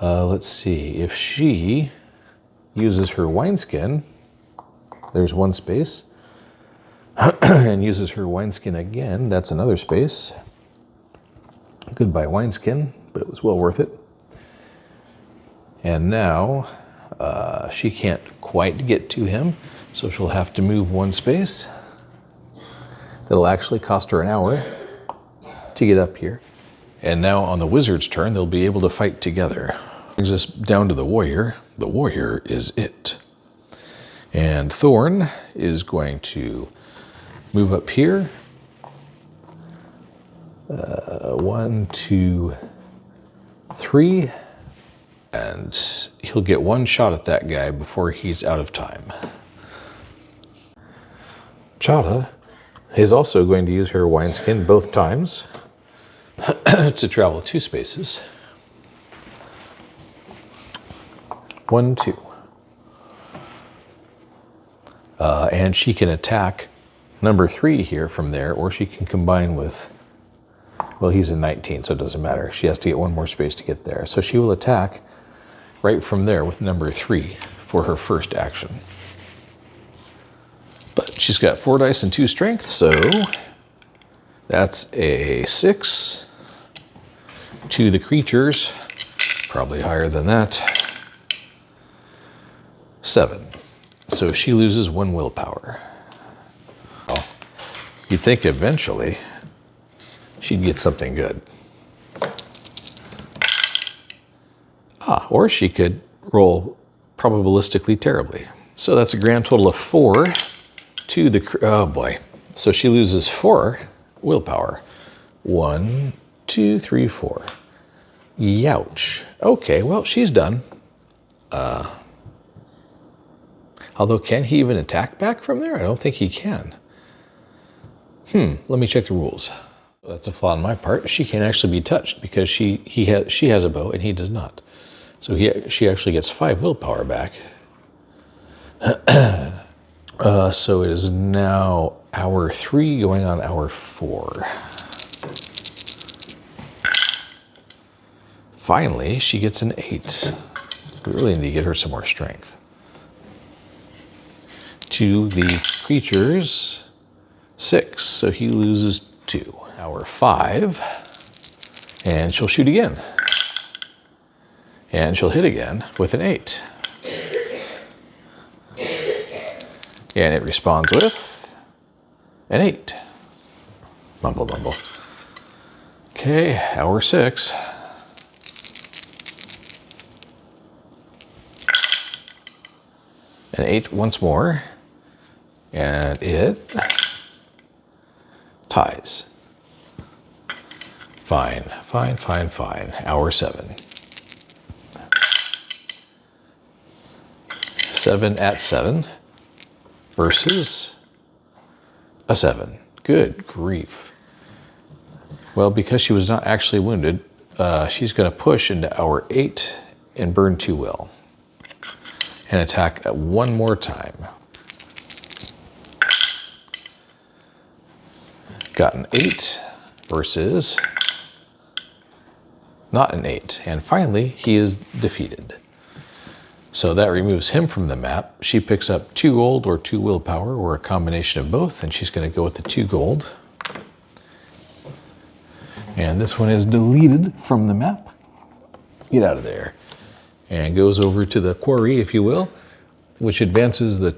Let's see, if she uses her wineskin, there's 1 space, and uses her wineskin again, that's another space. Goodbye wineskin, but it was well worth it. And now she can't quite get to him, so she'll have to move 1 space. That'll actually cost her an hour to get up here. And now on the wizard's turn, they'll be able to fight together. Brings us down to the warrior. The warrior is it. And Thorn is going to move up here. 1, 2, 3. And he'll get 1 shot at that guy before he's out of time. Chada is also going to use her wineskin both times to travel 2 spaces. 1, 2. And she can attack number 3 here from there, or she can combine with, well, he's in 19, so it doesn't matter. She has to get 1 more space to get there. So she will attack right from there with number 3 for her first action. But she's got 4 dice and 2 strength, so that's a 6. To the creatures, probably higher than that, 7. So she loses 1 willpower. Well, you'd think eventually she'd get something good. Or she could roll probabilistically terribly. So that's a grand total of 4 to the, oh boy. So she loses 4 willpower. 1, 2, 3, 4. Youch. Okay, well, she's done. I'll Although, can he even attack back from there? I don't think he can. Let me check the rules. That's a flaw on my part. She can actually be touched because she has a bow and he does not. So she actually gets 5 willpower back. So it is now hour 3 going on hour 4. Finally, she gets an 8. We really need to get her some more strength. To the creatures, 6. So he loses 2. Hour 5. And she'll shoot again. And she'll hit again with an 8. And it responds with an 8. Mumble, mumble. Okay, hour 6. An 8 once more. And it ties. Fine, fine, fine, fine. Hour 7. 7 at 7 versus a 7. Good grief. Well, because she was not actually wounded, she's going to push into hour 8 and burn 2 will. And attack one more time. Got an 8 versus not an 8. And finally, he is defeated. So that removes him from the map. She picks up 2 gold or 2 willpower or a combination of both, and she's going to go with the 2 gold. And this one is deleted from the map. Get out of there. And goes over to the quarry, if you will, which advances the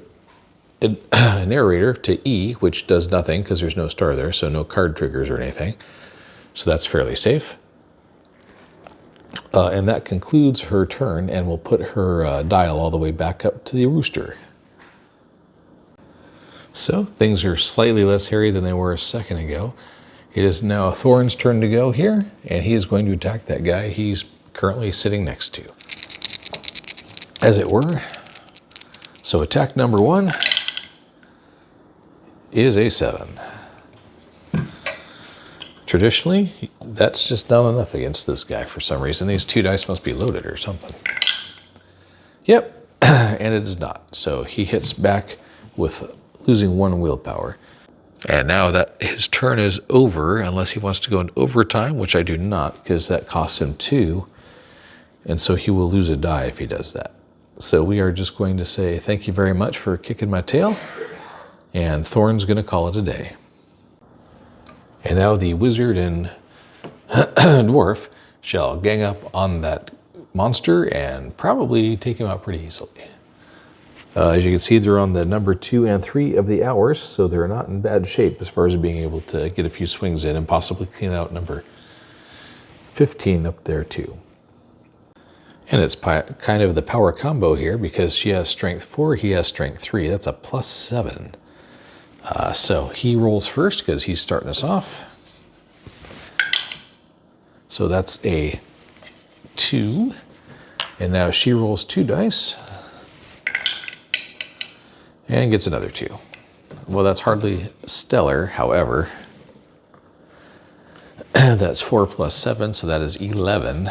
narrator to E, which does nothing because there's no star there, so no card triggers or anything. So that's fairly safe. And that concludes her turn, and we'll put her dial all the way back up to the rooster. So things are slightly less hairy than they were a second ago. It is now Thorn's turn to go here, and he is going to attack that guy he's currently sitting next to, as it were. So attack number 1 is a 7. Traditionally, that's just not enough against this guy for some reason. These 2 dice must be loaded or something. Yep, and it is not. So he hits back with losing 1 willpower. And now that his turn is over, unless he wants to go into overtime, which I do not, because that costs him 2. And so he will lose a die if he does that. So we are just going to say thank you very much for kicking my tail. And Thorn's going to call it a day. And now the wizard and dwarf shall gang up on that monster and probably take him out pretty easily. As you can see, they're on the number 2 and 3 of the hours, so they're not in bad shape as far as being able to get a few swings in and possibly clean out number 15 up there too. And it's kind of the power combo here because she has strength 4, he has strength 3. That's a +7. So he rolls first because he's starting us off. So that's a 2. And now she rolls 2 dice. And gets another 2. Well, that's hardly stellar, however. That's 4 + 7, so that is 11.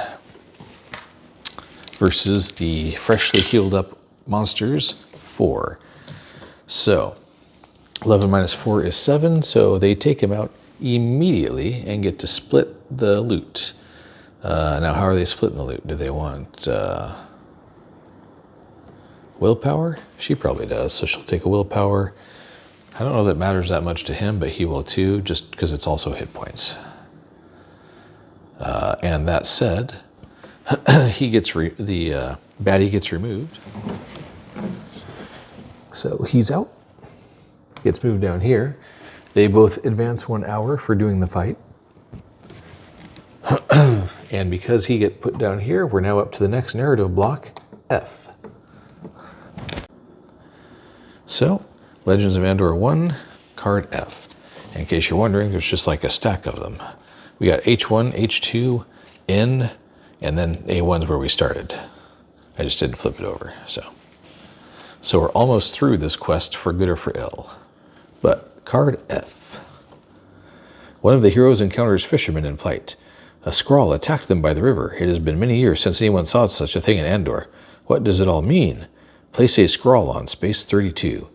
Versus the freshly healed up monsters, 4. So 11 minus 4 is 7, so they take him out immediately and get to split the loot. Now, how are they splitting the loot? Do they want willpower? She probably does, so she'll take a willpower. I don't know that it matters that much to him, but he will too, just because it's also hit points. And that said, he gets the baddie gets removed. So he's out. Gets moved down here. They both advance 1 hour for doing the fight. And because he get put down here, we're now up to the next narrative block, F. So, Legends of Andor 1, card F. In case you're wondering, there's just like a stack of them. We got H1, H2, N, and then A1's where we started. I just didn't flip it over, so. So we're almost through this quest for good or for ill. But card F. One of the heroes encounters fishermen in flight. A squall attacked them by the river. It has been many years since anyone saw such a thing in Andor. What does it all mean? Place a scrawl on space 32.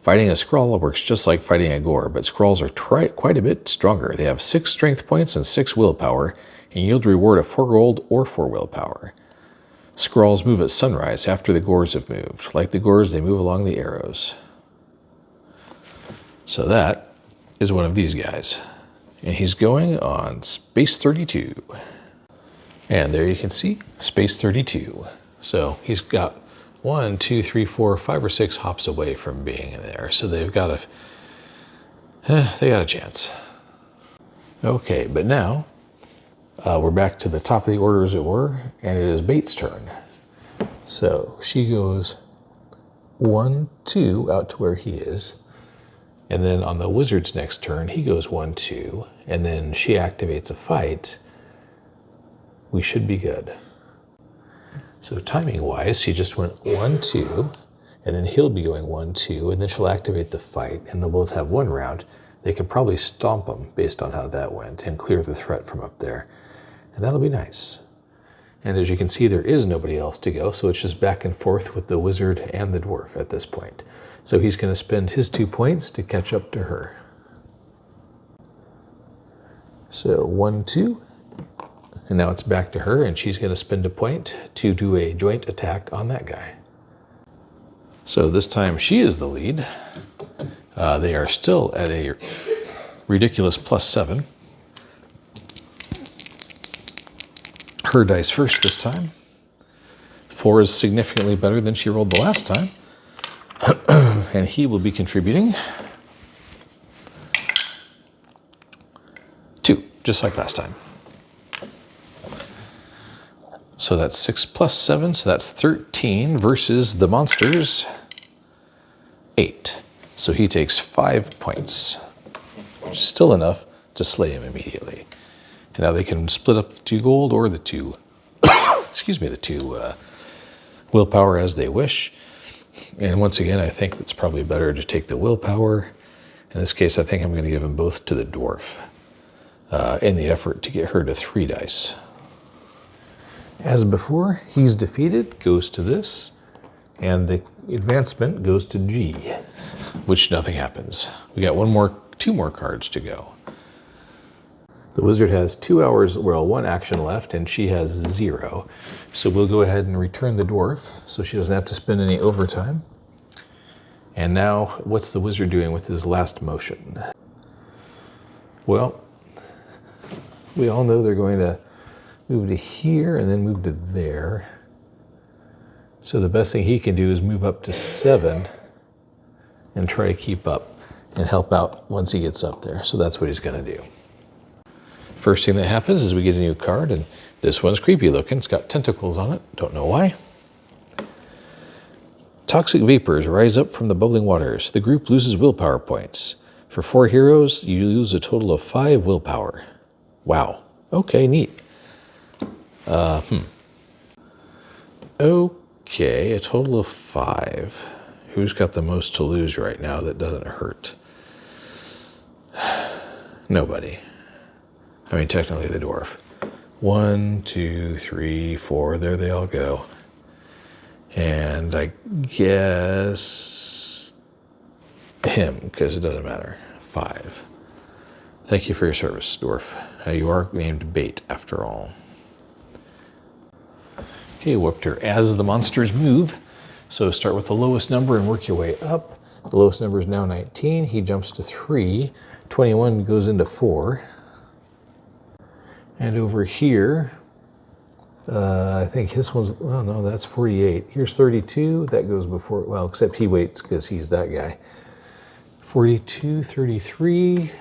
Fighting a scrawl works just like fighting a gore, but scrolls are quite a bit stronger. They have 6 strength points and 6 willpower, and yield reward of 4 gold or 4 willpower. Scrolls move at sunrise after the gores have moved. Like the gores, they move along the arrows. So that is one of these guys. And he's going on space 32. And there you can see space 32. So he's got 1, 2, 3, 4, 5 or 6 hops away from being in there. So they've got a chance. Okay, but now we're back to the top of the order, as it were, and it is Bait's turn. So she goes 1, 2 out to where he is. And then on the wizard's next turn, he goes 1, 2, and then she activates a fight. We should be good. So timing-wise, she just went 1, 2, and then he'll be going 1, 2, and then she'll activate the fight, and they'll both have 1 round. They can probably stomp them based on how that went and clear the threat from up there. And that'll be nice. And as you can see, there is nobody else to go, so it's just back and forth with the wizard and the dwarf at this point. So he's going to spend his 2 points to catch up to her. So 1, 2. And now it's back to her, and she's going to spend a point to do a joint attack on that guy. So this time she is the lead. They are still at a ridiculous +7. Her dice first this time. 4 is significantly better than she rolled the last time. And he will be contributing 2, just like last time. So that's 6 + 7, so that's 13 versus the monsters 8. So he takes 5 points, which is still enough to slay him immediately. And now they can split up the 2 gold or the 2, excuse me, the 2 willpower as they wish. And once again, I think it's probably better to take the willpower. In this case, I think I'm going to give them both to the dwarf in the effort to get her to 3 dice. As before, he's defeated, goes to this, and the advancement goes to G, which nothing happens. We got 2 more cards to go. The wizard has 2 hours, well, 1 action left, and she has 0. So we'll go ahead and return the dwarf, so she doesn't have to spend any overtime. And now, what's the wizard doing with his last motion? Well, we all know they're going to move to here and then move to there. So the best thing he can do is move up to 7 and try to keep up and help out once he gets up there. So that's what he's going to do. First thing that happens is we get a new card, and this one's creepy looking. It's got tentacles on it. Don't know why. Toxic vapors rise up from the bubbling waters. The group loses willpower points. For 4 heroes, you lose a total of 5 willpower. Wow. Okay, neat. Okay, a total of 5. Who's got the most to lose right now that doesn't hurt? Nobody. I mean, technically the dwarf. 1, 2, 3, 4, there they all go. And I guess him, because it doesn't matter. 5. Thank you for your service, dwarf. You are named Bait, after all. Okay, whooped her as the monsters move. So start with the lowest number and work your way up. The lowest number is now 19. He jumps to 3. 21 goes into 4. And over here, I think his one's, oh no, that's 48. Here's 32, that goes before, well, except he waits because he's that guy. 42, 33.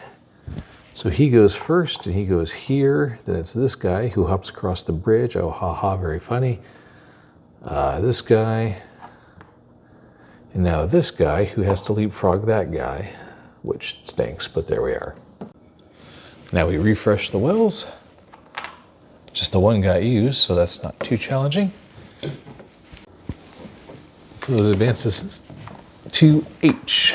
So he goes first, and he goes here. Then it's this guy who hops across the bridge. Oh, haha, very funny. This guy. And now this guy who has to leapfrog that guy, which stinks, but there we are. Now we refresh the wells. Just the one got used, so that's not too challenging. those advances to H.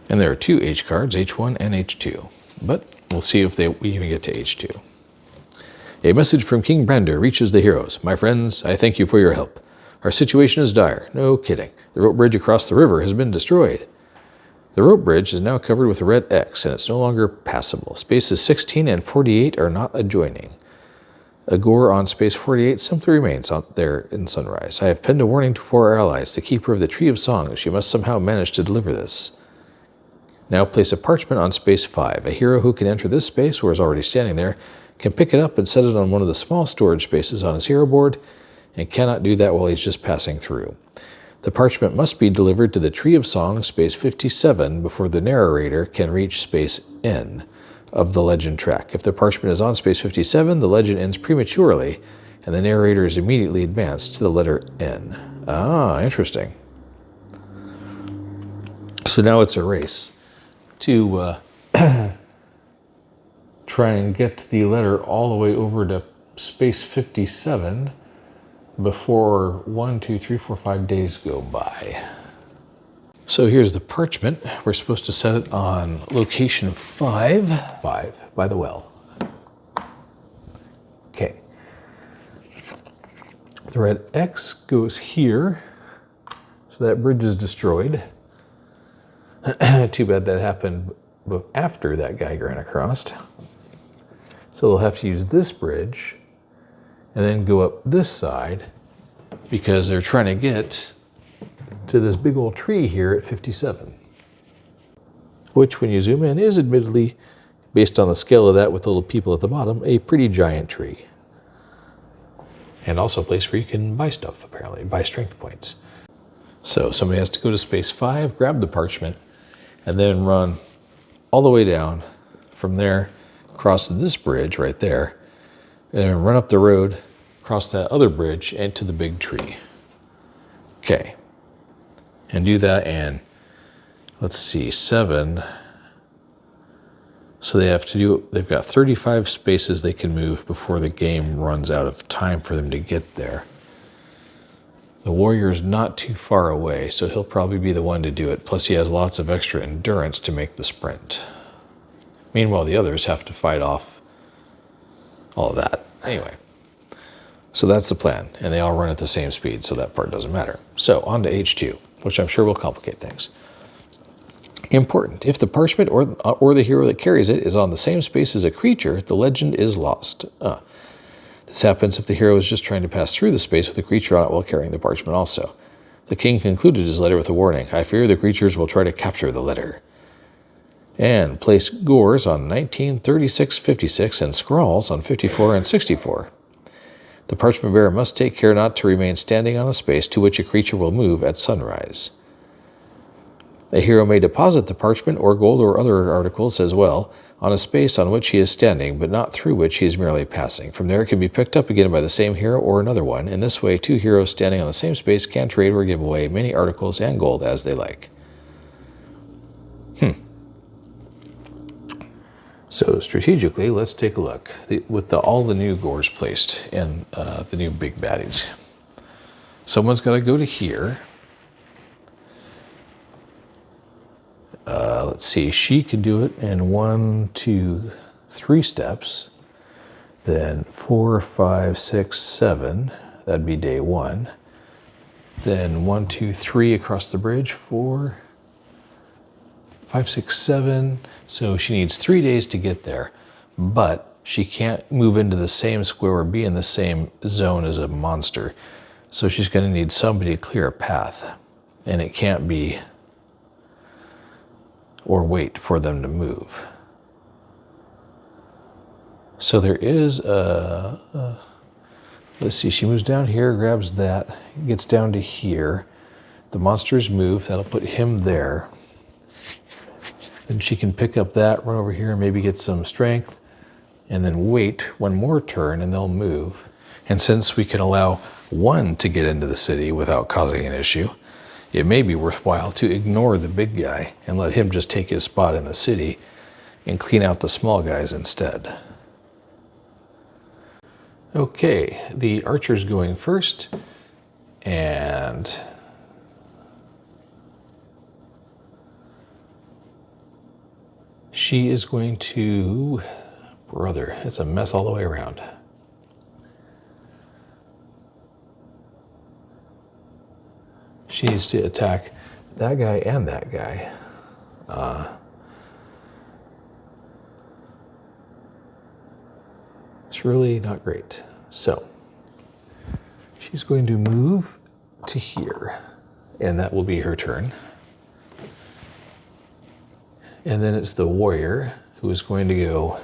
And there are 2 H cards, H1 and H2. But we'll see if we even get to H2. A message from King Brander reaches the heroes. My friends, I thank you for your help. Our situation is dire. No kidding. The rope bridge across the river has been destroyed. The rope bridge is now covered with a red X, and it's no longer passable. Spaces 16 and 48 are not adjoining. A gore on space 48 simply remains out there in Sunrise. I have penned a warning for our allies, the keeper of the Tree of Songs. She must somehow manage to deliver this. Now place a parchment on space 5. A hero who can enter this space, or is already standing there, can pick it up and set it on one of the small storage spaces on his hero board, and cannot do that while he's just passing through. The parchment must be delivered to the Tree of Songs, space 57, before the narrator can reach space N of the legend track. If the parchment is on space 57, the legend ends prematurely, and the narrator is immediately advanced to the letter N. Ah, interesting. So now it's a race to try and get the letter all the way over to space 57 before 1, 2, 3, 4, 5 days go by. So here's the parchment. We're supposed to set it on location 5 by the well. Okay. The red X goes here, so that bridge is destroyed. Too bad that happened after that guy ran across. So they'll have to use this bridge and then go up this side because they're trying to get to this big old tree here at 57. Which, when you zoom in, is admittedly, based on the scale of that with the little people at the bottom, a pretty giant tree. And also a place where you can buy stuff, apparently, buy strength points. So somebody has to go to space 5, grab the parchment, and then run all the way down from there, cross this bridge right there, and then run up the road, cross that other bridge, and to the big tree. Okay. And do that, and let's see, 7. So they've got 35 spaces they can move before the game runs out of time for them to get there. The warrior's not too far away, so he'll probably be the one to do it. Plus he has lots of extra endurance to make the sprint. Meanwhile, the others have to fight off all of that. Anyway, so that's the plan, and they all run at the same speed, so that part doesn't matter. So on to H2, which I'm sure will complicate things. Important. If the parchment or the hero that carries it is on the same space as a creature, the legend is lost. This happens if the hero is just trying to pass through the space with a creature on it while carrying the parchment also. The king concluded his letter with a warning. I fear the creatures will try to capture the letter. And place gores on 19, 36, 56, and scrawls on 54 and 64. The parchment bearer must take care not to remain standing on a space to which a creature will move at sunrise. A hero may deposit the parchment or gold or other articles as well on a space on which he is standing, but not through which he is merely passing. From there it can be picked up again by the same hero or another one. In this way, 2 heroes standing on the same space can trade or give away many articles and gold as they like. So strategically, let's take a look with all the new gores placed in the new big baddies. Someone's got to go to here. Let's see, she can do it in 1, 2, 3 steps. Then 4, 5, 6, 7, that'd be day 1. Then 1, 2, 3 across the bridge, 4, 5, 6, 7. So she needs 3 days to get there, but she can't move into the same square or be in the same zone as a monster. So she's going to need somebody to clear a path, and it can't be or wait for them to move. So there is let's see, she moves down here, grabs that, gets down to here. The monsters move, that'll put him there. Then she can pick up that, run over here, maybe get some strength, and then wait one more turn and they'll move. And since we can allow one to get into the city without causing an issue, it may be worthwhile to ignore the big guy and let him just take his spot in the city and clean out the small guys instead. Okay, the archer's going first. And she is going to, brother, it's a mess all the way around. She needs to attack that guy and that guy. It's really not great. So she's going to move to here, and that will be her turn. And then it's the warrior who is going to go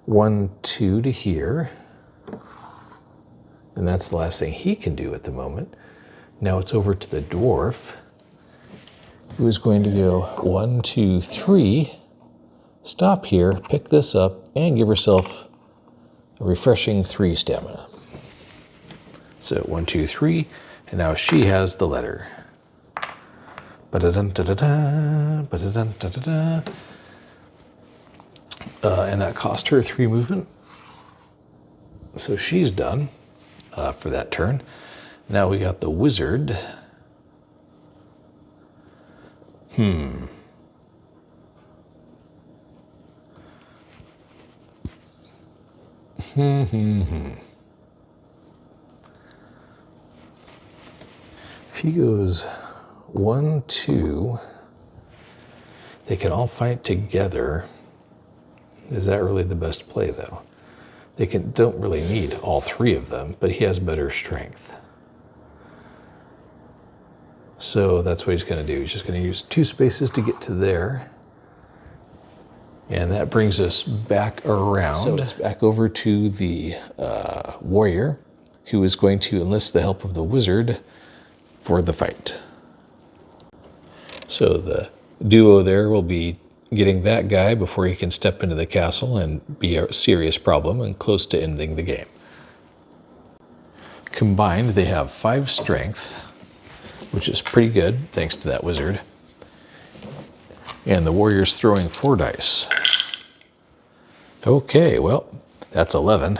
1, 2 to here. And that's the last thing he can do at the moment. Now it's over to the dwarf, who is going to go 1, 2, 3, stop here, pick this up, and give herself a refreshing 3 stamina. So 1, 2, 3, and now she has the letter. Ba-da-dun-da-da-da, ba-da-dun-da-da-da. And that cost her 3 movement. So she's done for that turn. Now we got the wizard. If he goes 1, 2, they can all fight together. Is that really the best play, though? They don't really need all 3 of them, but he has better strength. So that's what he's going to do. He's just going to use 2 spaces to get to there. And that brings us back around. So it's back over to the warrior, who is going to enlist the help of the wizard for the fight. So the duo there will be getting that guy before he can step into the castle and be a serious problem and close to ending the game. Combined, they have 5 strength, which is pretty good, thanks to that wizard. And the warrior's throwing 4 dice. Okay, well, that's 11.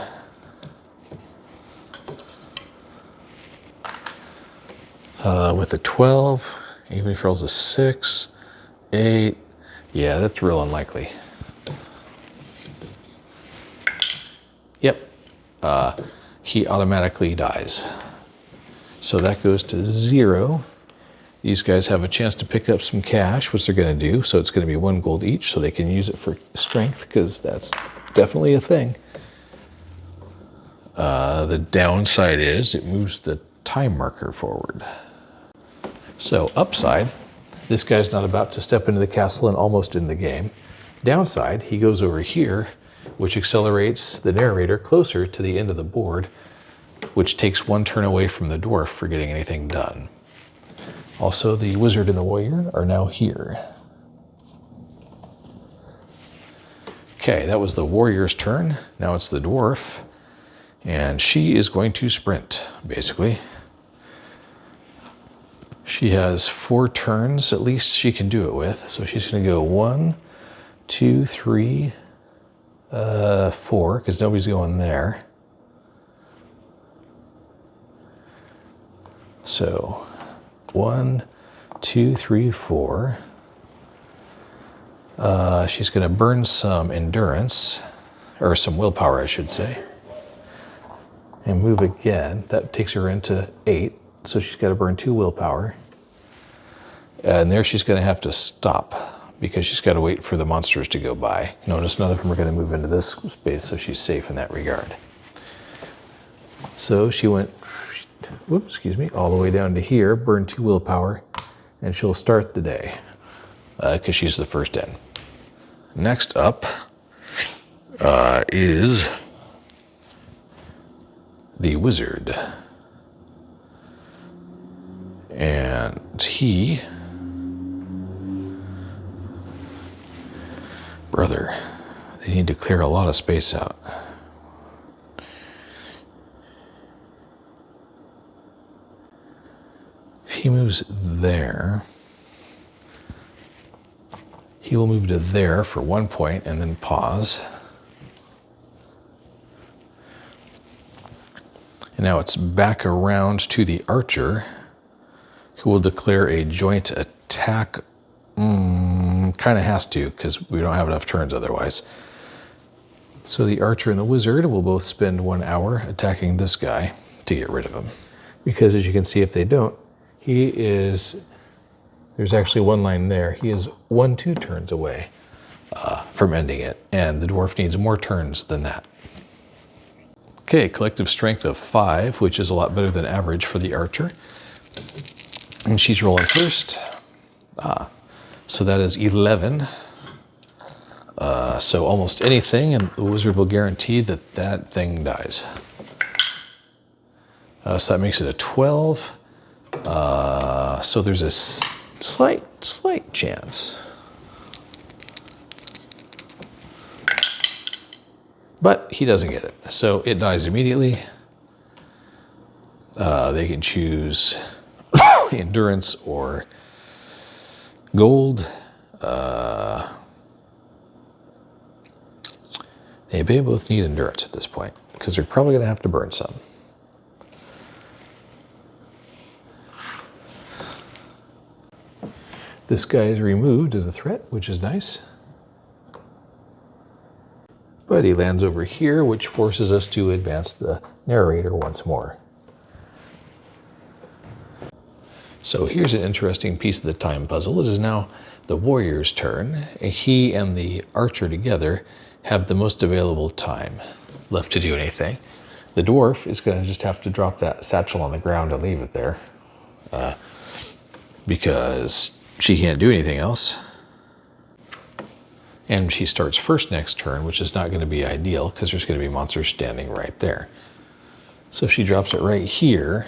With a 12, even if he rolls a 6, 8, yeah, that's real unlikely. Yep, he automatically dies. So that goes to 0. These guys have a chance to pick up some cash, which they're going to do. So it's going to be 1 gold each, so they can use it for strength, because that's definitely a thing. The downside is it moves the time marker forward. So upside, this guy's not about to step into the castle and almost in the game. Downside, he goes over here, which accelerates the narrator closer to the end of the board, which takes 1 turn away from the dwarf for getting anything done. Also, the wizard and the warrior are now here. Okay, that was the warrior's turn. Now it's the dwarf, and she is going to sprint, basically. She has 4 turns, at least she can do it with. So she's going to go 1, 2, 3, 4, because nobody's going there. So 1, 2, 3, 4. She's going to burn some endurance, or some willpower, I should say, and move again. That takes her into 8. So she's got to burn 2 willpower. And there she's going to have to stop because she's got to wait for the monsters to go by. Notice none of them are going to move into this space, so she's safe in that regard. So she went, all the way down to here, burned 2 willpower, and she'll start the day because she's the first in. Next up is the wizard. And he, brother, they need to clear a lot of space out. If he moves there, he will move to there for 1 point and then pause. And now it's back around to the archer, who will declare a joint attack. Kind of has to, because we don't have enough turns otherwise. So the archer and the wizard will both spend 1 hour attacking this guy to get rid of him. Because as you can see, if they don't, there's actually one line there. He is 2 turns away from ending it, and the dwarf needs more turns than that. Okay, collective strength of 5, which is a lot better than average for the archer. And she's rolling first. So that is 11. So almost anything, and the wizard will guarantee that that thing dies. So that makes it a 12. So there's a slight chance. But he doesn't get it, so it dies immediately. They can choose endurance or gold. They may both need endurance at this point, because they're probably going to have to burn some. This guy is removed as a threat, which is nice. But he lands over here, which forces us to advance the narrator once more. So here's an interesting piece of the time puzzle. It is now the warrior's turn. He and the archer together have the most available time left to do anything. The dwarf is going to just have to drop that satchel on the ground and leave it there, because she can't do anything else. And she starts first next turn, which is not going to be ideal because there's going to be monsters standing right there. So she drops it right here.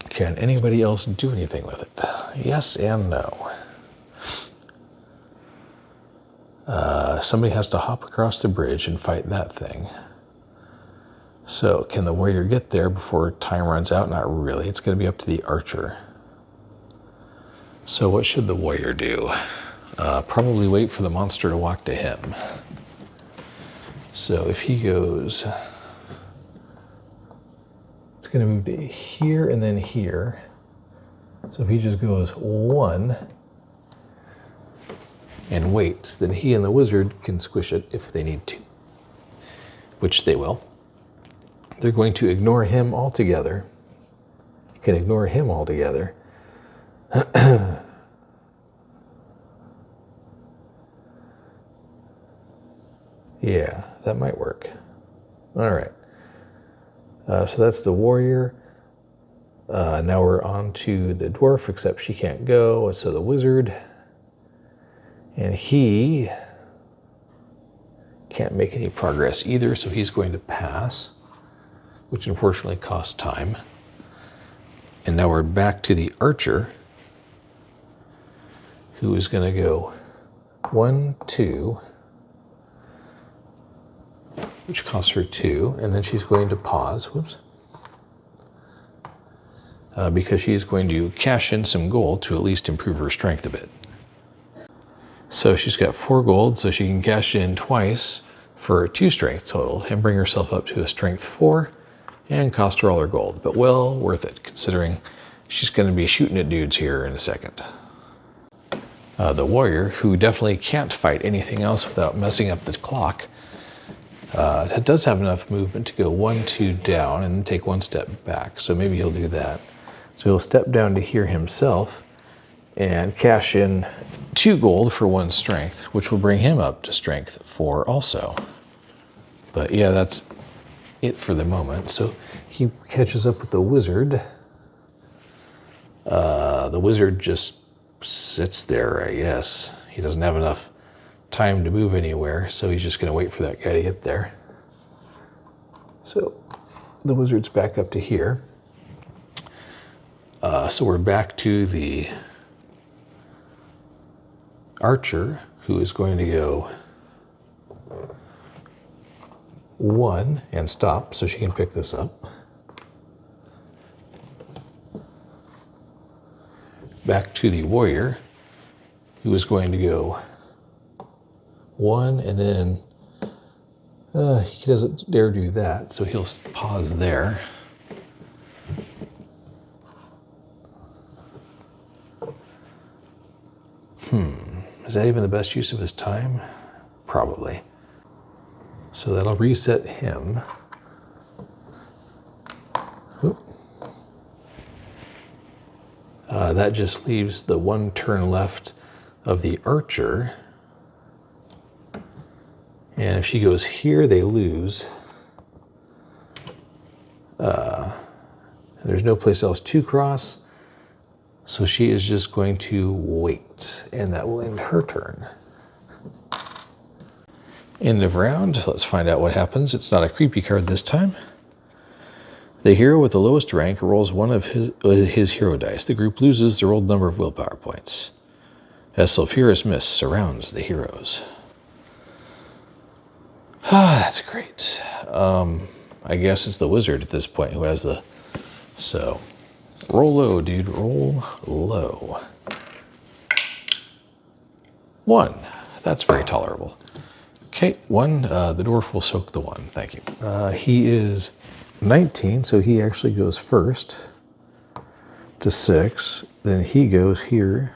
Can anybody else do anything with it? Yes and no. Somebody has to hop across the bridge and fight that thing. So can the warrior get there before time runs out? Not really. It's going to be up to the archer. So what should the warrior do? Probably wait for the monster to walk to him. So if he goes, it's going to move to here and then here. So if he just goes 1 and waits, then he and the wizard can squish it if they need to, which they will. They're going to ignore him altogether. You can ignore him altogether. Yeah, that might work. All right. So that's the warrior. Now we're on to the dwarf, except she can't go. So the wizard. And he can't make any progress either, so he's going to pass, which unfortunately costs time. And now we're back to the archer, who is going to go 1, 2, which costs her 2, and then she's going to pause, whoops, because she's going to cash in some gold to at least improve her strength a bit. So she's got 4 gold, so she can cash in twice for 2 strength total and bring herself up to a strength 4 and cost her all her gold, but well worth it considering she's going to be shooting at dudes here in a second. The warrior, who definitely can't fight anything else without messing up the clock, does have enough movement to go 1, 2 down and then take 1 step back, so maybe he'll do that. So he'll step down to here himself and cash in 2 gold for 1 strength, which will bring him up to strength 4 also. But yeah, that's it for the moment. So he catches up with the wizard. The wizard just sits there, I guess. He doesn't have enough time to move anywhere, so he's just going to wait for that guy to get there. So the wizard's back up to here. So we're back to the archer, who is going to go 1 and stop so she can pick this up. Back to the warrior, who is going to go 1 and then He doesn't dare do that, so he'll pause there. Is that even the best use of his time? Probably. So that'll reset him. Oop. That just leaves the one turn left of the archer. And if she goes here, they lose. There's no place else to cross. So she is just going to wait, and that will end her turn. End of round. Let's find out what happens. It's not a creepy card this time. The hero with the lowest rank rolls one of his hero dice. The group loses the rolled number of willpower points. A sulfurous mist surrounds the heroes. Ah, that's great. I guess it's the wizard at this point who has the... So, roll low, dude. Roll low. 1. That's very tolerable. Okay, 1. The dwarf will soak the 1. Thank you. He is 19, so he actually goes first to 6. Then he goes here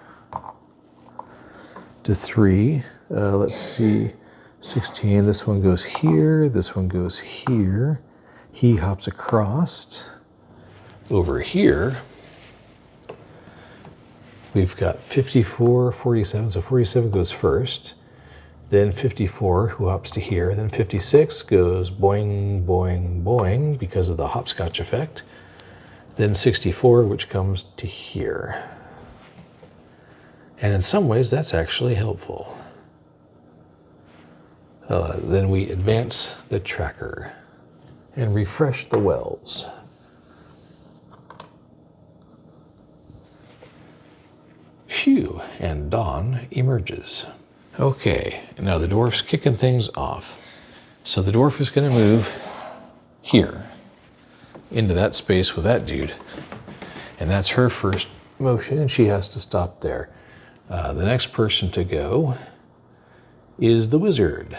to 3. Let's see. 16. This one goes here. This one goes here. He hops across. Over here, we've got 54, 47. So 47 goes first. Then 54, who hops to here. Then 56 goes boing, boing, boing because of the hopscotch effect. Then 64, which comes to here. And in some ways, that's actually helpful. Then we advance the tracker and refresh the wells. Phew, and dawn emerges. Okay, now the dwarf's kicking things off. So the dwarf is going to move here into that space with that dude. And that's her first motion, and she has to stop there. The next person to go is the wizard,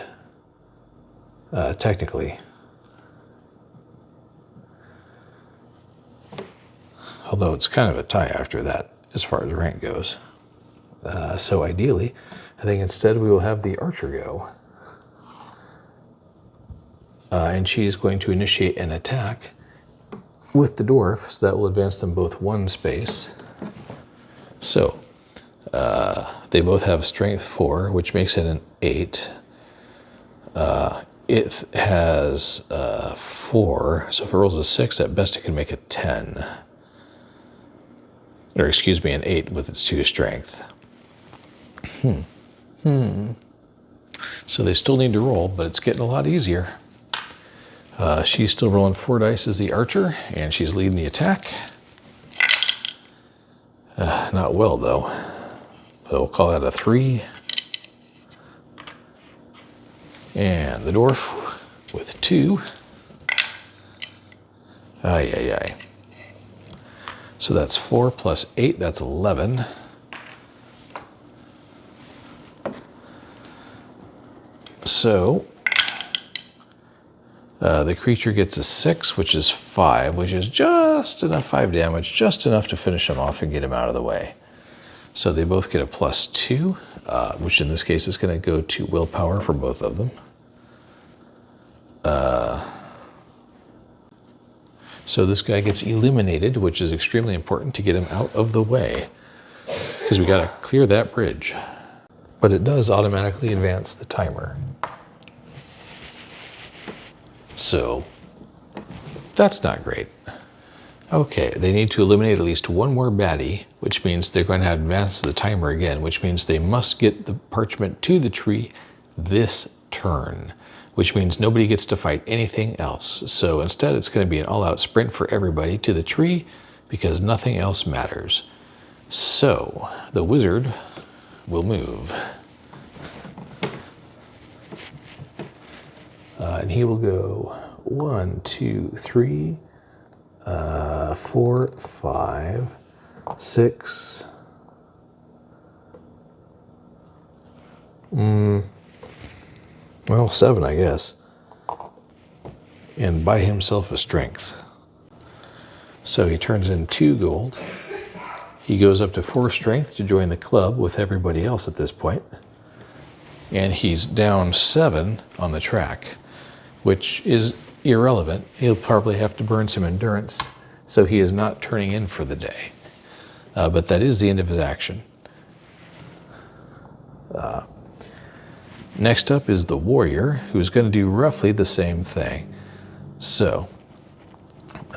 technically. Although it's kind of a tie after that, as far as rank goes. So ideally, I think instead we will have the archer go. And she's going to initiate an attack with the dwarf, so that will advance them both 1 space. So, they both have strength 4, which makes it an 8. It has 4, so if it rolls a 6, at best it can make a 10. Or excuse me, an 8 with its 2 strength. So they still need to roll, but it's getting a lot easier. She's still rolling 4 dice as the archer, and she's leading the attack. Not well, though. So we'll call that a 3. And the dwarf with 2. Ay, ay, ay. So that's 4 plus 8, that's 11. So the creature gets a 6, which is 5, which is just enough 5 damage, just enough to finish him off and get him out of the way. So they both get a plus 2, which in this case is going to go to willpower for both of them. So this guy gets eliminated, which is extremely important to get him out of the way, because we got to clear that bridge. But it does automatically advance the timer. So that's not great. Okay, they need to eliminate at least 1 more baddie, which means they're going to advance the timer again, which means they must get the parchment to the tree this turn, which means nobody gets to fight anything else. So instead, it's going to be an all-out sprint for everybody to the tree because nothing else matters. So the wizard will move. And he will go 1, 2, 3, 4, 5, 6. Well, 7, I guess. and buy himself a strength. So he turns in 2 gold. He goes up to 4 strength to join the club with everybody else at this point. And he's down 7 on the track, which is irrelevant. He'll probably have to burn some endurance, so he is not turning in for the day. But that is the end of his action. Next up is the warrior, who's going to do roughly the same thing. So,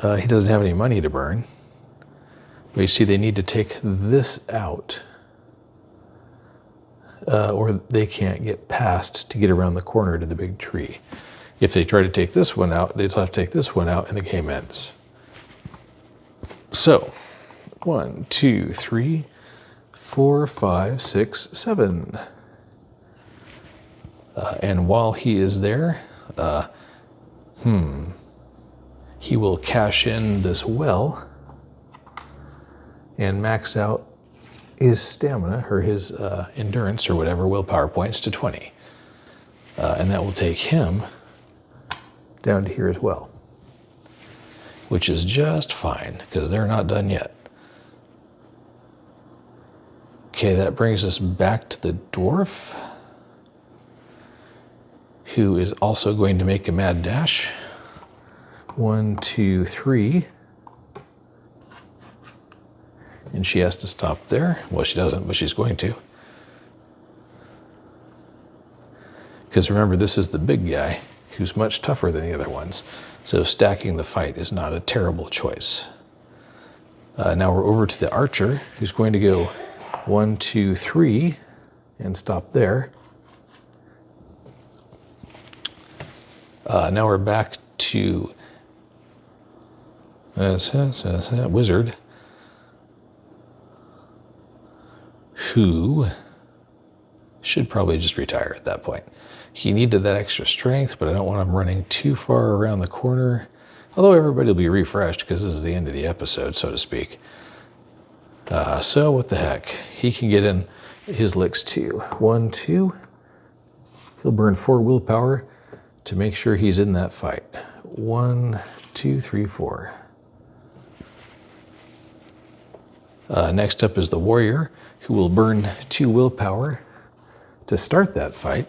he doesn't have any money to burn. But you see, they need to take this out, or they can't get past to get around the corner to the big tree. If they try to take this one out, they'll have to take this one out, and the game ends. So, 1, 2, 3, 4, 5, 6, 7. And while he is there, he will cash in this well and max out his stamina, or his endurance, or whatever, willpower points to 20. And that will take him down to here as well, which is just fine, because they're not done yet. Okay, that brings us back to the dwarf, who is also going to make a mad dash. 1, 2, 3. And she has to stop there. Well, she doesn't, but she's going to. Because remember, this is the big guy who's much tougher than the other ones. So stacking the fight is not a terrible choice. Now we're over to the archer, who's going to go 1, 2, 3 and stop there. Now we're back to wizard, who should probably just retire at that point. He needed that extra strength, but I don't want him running too far around the corner. Although everybody will be refreshed, because this is the end of the episode, so to speak. So what the heck? He can get in his licks too. 1, 2. He'll burn 4 willpower to make sure he's in that fight. 1, 2, 3, 4. Next up is the warrior, who will burn 2 willpower to start that fight.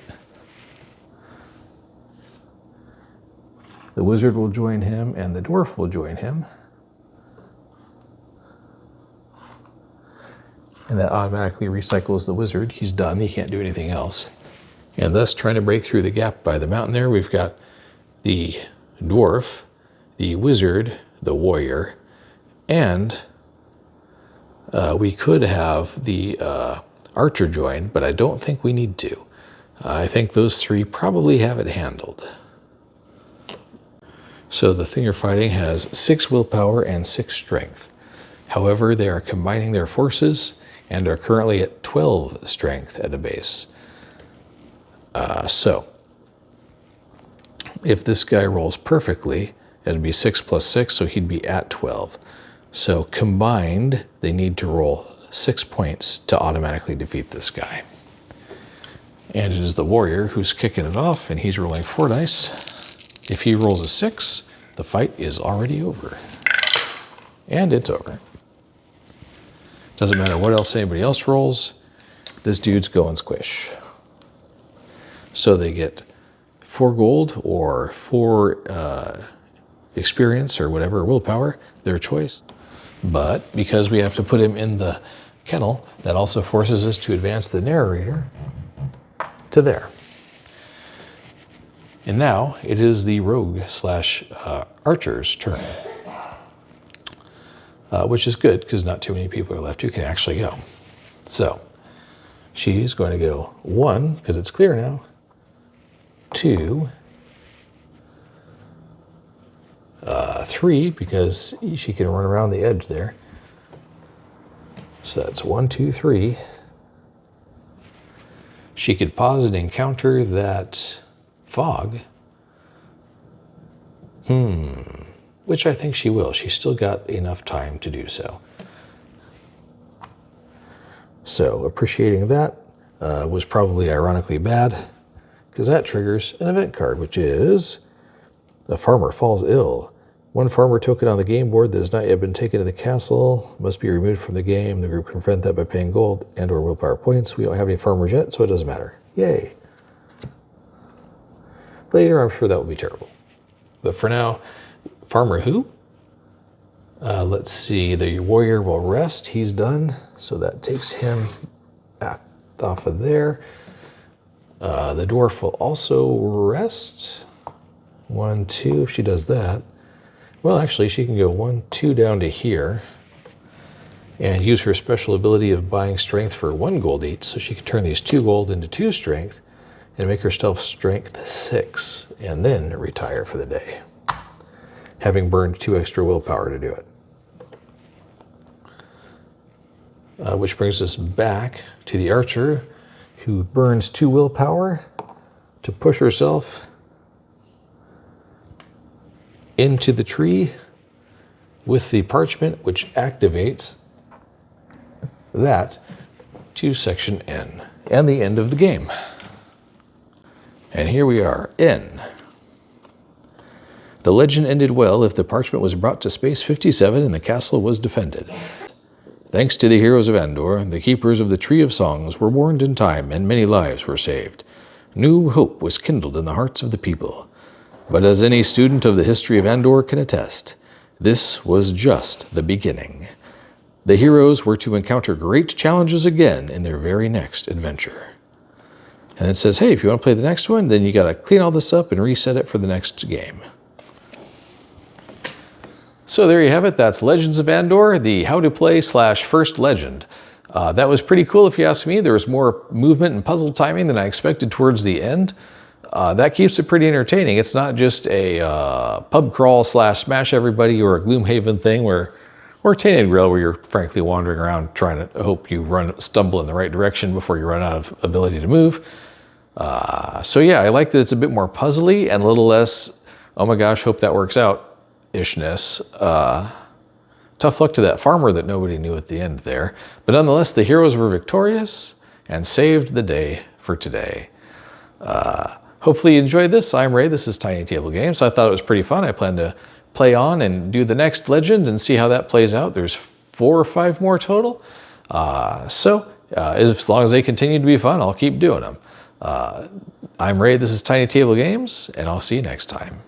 The wizard will join him, and the dwarf will join him. And that automatically recycles the wizard. He's done, he can't do anything else. And thus, trying to break through the gap by the mountain there, we've got the dwarf, the wizard, the warrior, and we could have the archer join, but I don't think we need to. I think those 3 probably have it handled. So the thing you're fighting has 6 willpower and 6 strength. However, they are combining their forces and are currently at 12 strength at a base. So if this guy rolls perfectly, it'd be 6 plus 6, so he'd be at 12. So combined, they need to roll 6 points to automatically defeat this guy. And it is the warrior who's kicking it off, and he's rolling 4 dice. If he rolls a 6, the fight is already over. And it's over. Doesn't matter what else anybody else rolls, this dude's going squish. So they get 4 gold or 4 experience or whatever, willpower, their choice. But because we have to put him in the kennel, that also forces us to advance the narrator to there. And now it is the rogue / archer's turn, which is good because not too many people are left who can actually go. So she's going to go 1, because it's clear now, 2, 3, because she can run around the edge there. So that's 1, 2, 3. She could pause and encounter that fog. Which I think she will. She's still got enough time to do so. So appreciating that was probably ironically bad, because that triggers an event card, which is The farmer falls ill. One farmer token on the game board that has not yet been taken to the castle must be removed from the game. The group can prevent that by paying gold and or willpower points. We don't have any farmers yet, so it doesn't matter. Yay. Later, I'm sure that will be terrible. But for now, farmer who? Let's see, the warrior will rest. He's done, so that takes him back off of there. The dwarf will also rest. 1, 2, if she does that. Well, actually, she can go 1, 2 down to here and use her special ability of buying strength for 1 gold each. So she can turn these 2 gold into 2 strength and make herself strength 6 and then retire for the day, having burned 2 extra willpower to do it. Which brings us back to the archer who burns 2 willpower to push herself into the tree with the parchment, which activates that to section N and the end of the game. And here we are, N. The legend ended well if the parchment was brought to space 57 and the castle was defended. Thanks to the heroes of Andor, the keepers of the Tree of Songs were warned in time and many lives were saved. New hope was kindled in the hearts of the people. But as any student of the history of Andor can attest, this was just the beginning. The heroes were to encounter great challenges again in their very next adventure. And it says, hey, if you want to play the next one, then you got to clean all this up and reset it for the next game. So there you have it. That's Legends of Andor, the how to play / first legend. That was pretty cool if you ask me. There was more movement and puzzle timing than I expected towards the end. That keeps it pretty entertaining. It's not just a pub crawl / smash everybody or a Gloomhaven thing or Tainted Grail where you're frankly wandering around trying to hope you stumble in the right direction before you run out of ability to move. So yeah, I like that it's a bit more puzzly and a little less, oh my gosh, hope that works out ishness. Tough luck to that farmer that nobody knew at the end there. But nonetheless, the heroes were victorious and saved the day for today. Hopefully you enjoyed this. I'm Ray, this is TinyTableGames. I thought it was pretty fun. I plan to play on and do the next legend and see how that plays out. There's 4 or 5 more total. As long as they continue to be fun, I'll keep doing them. I'm Ray, this is TinyTableGames, and I'll see you next time.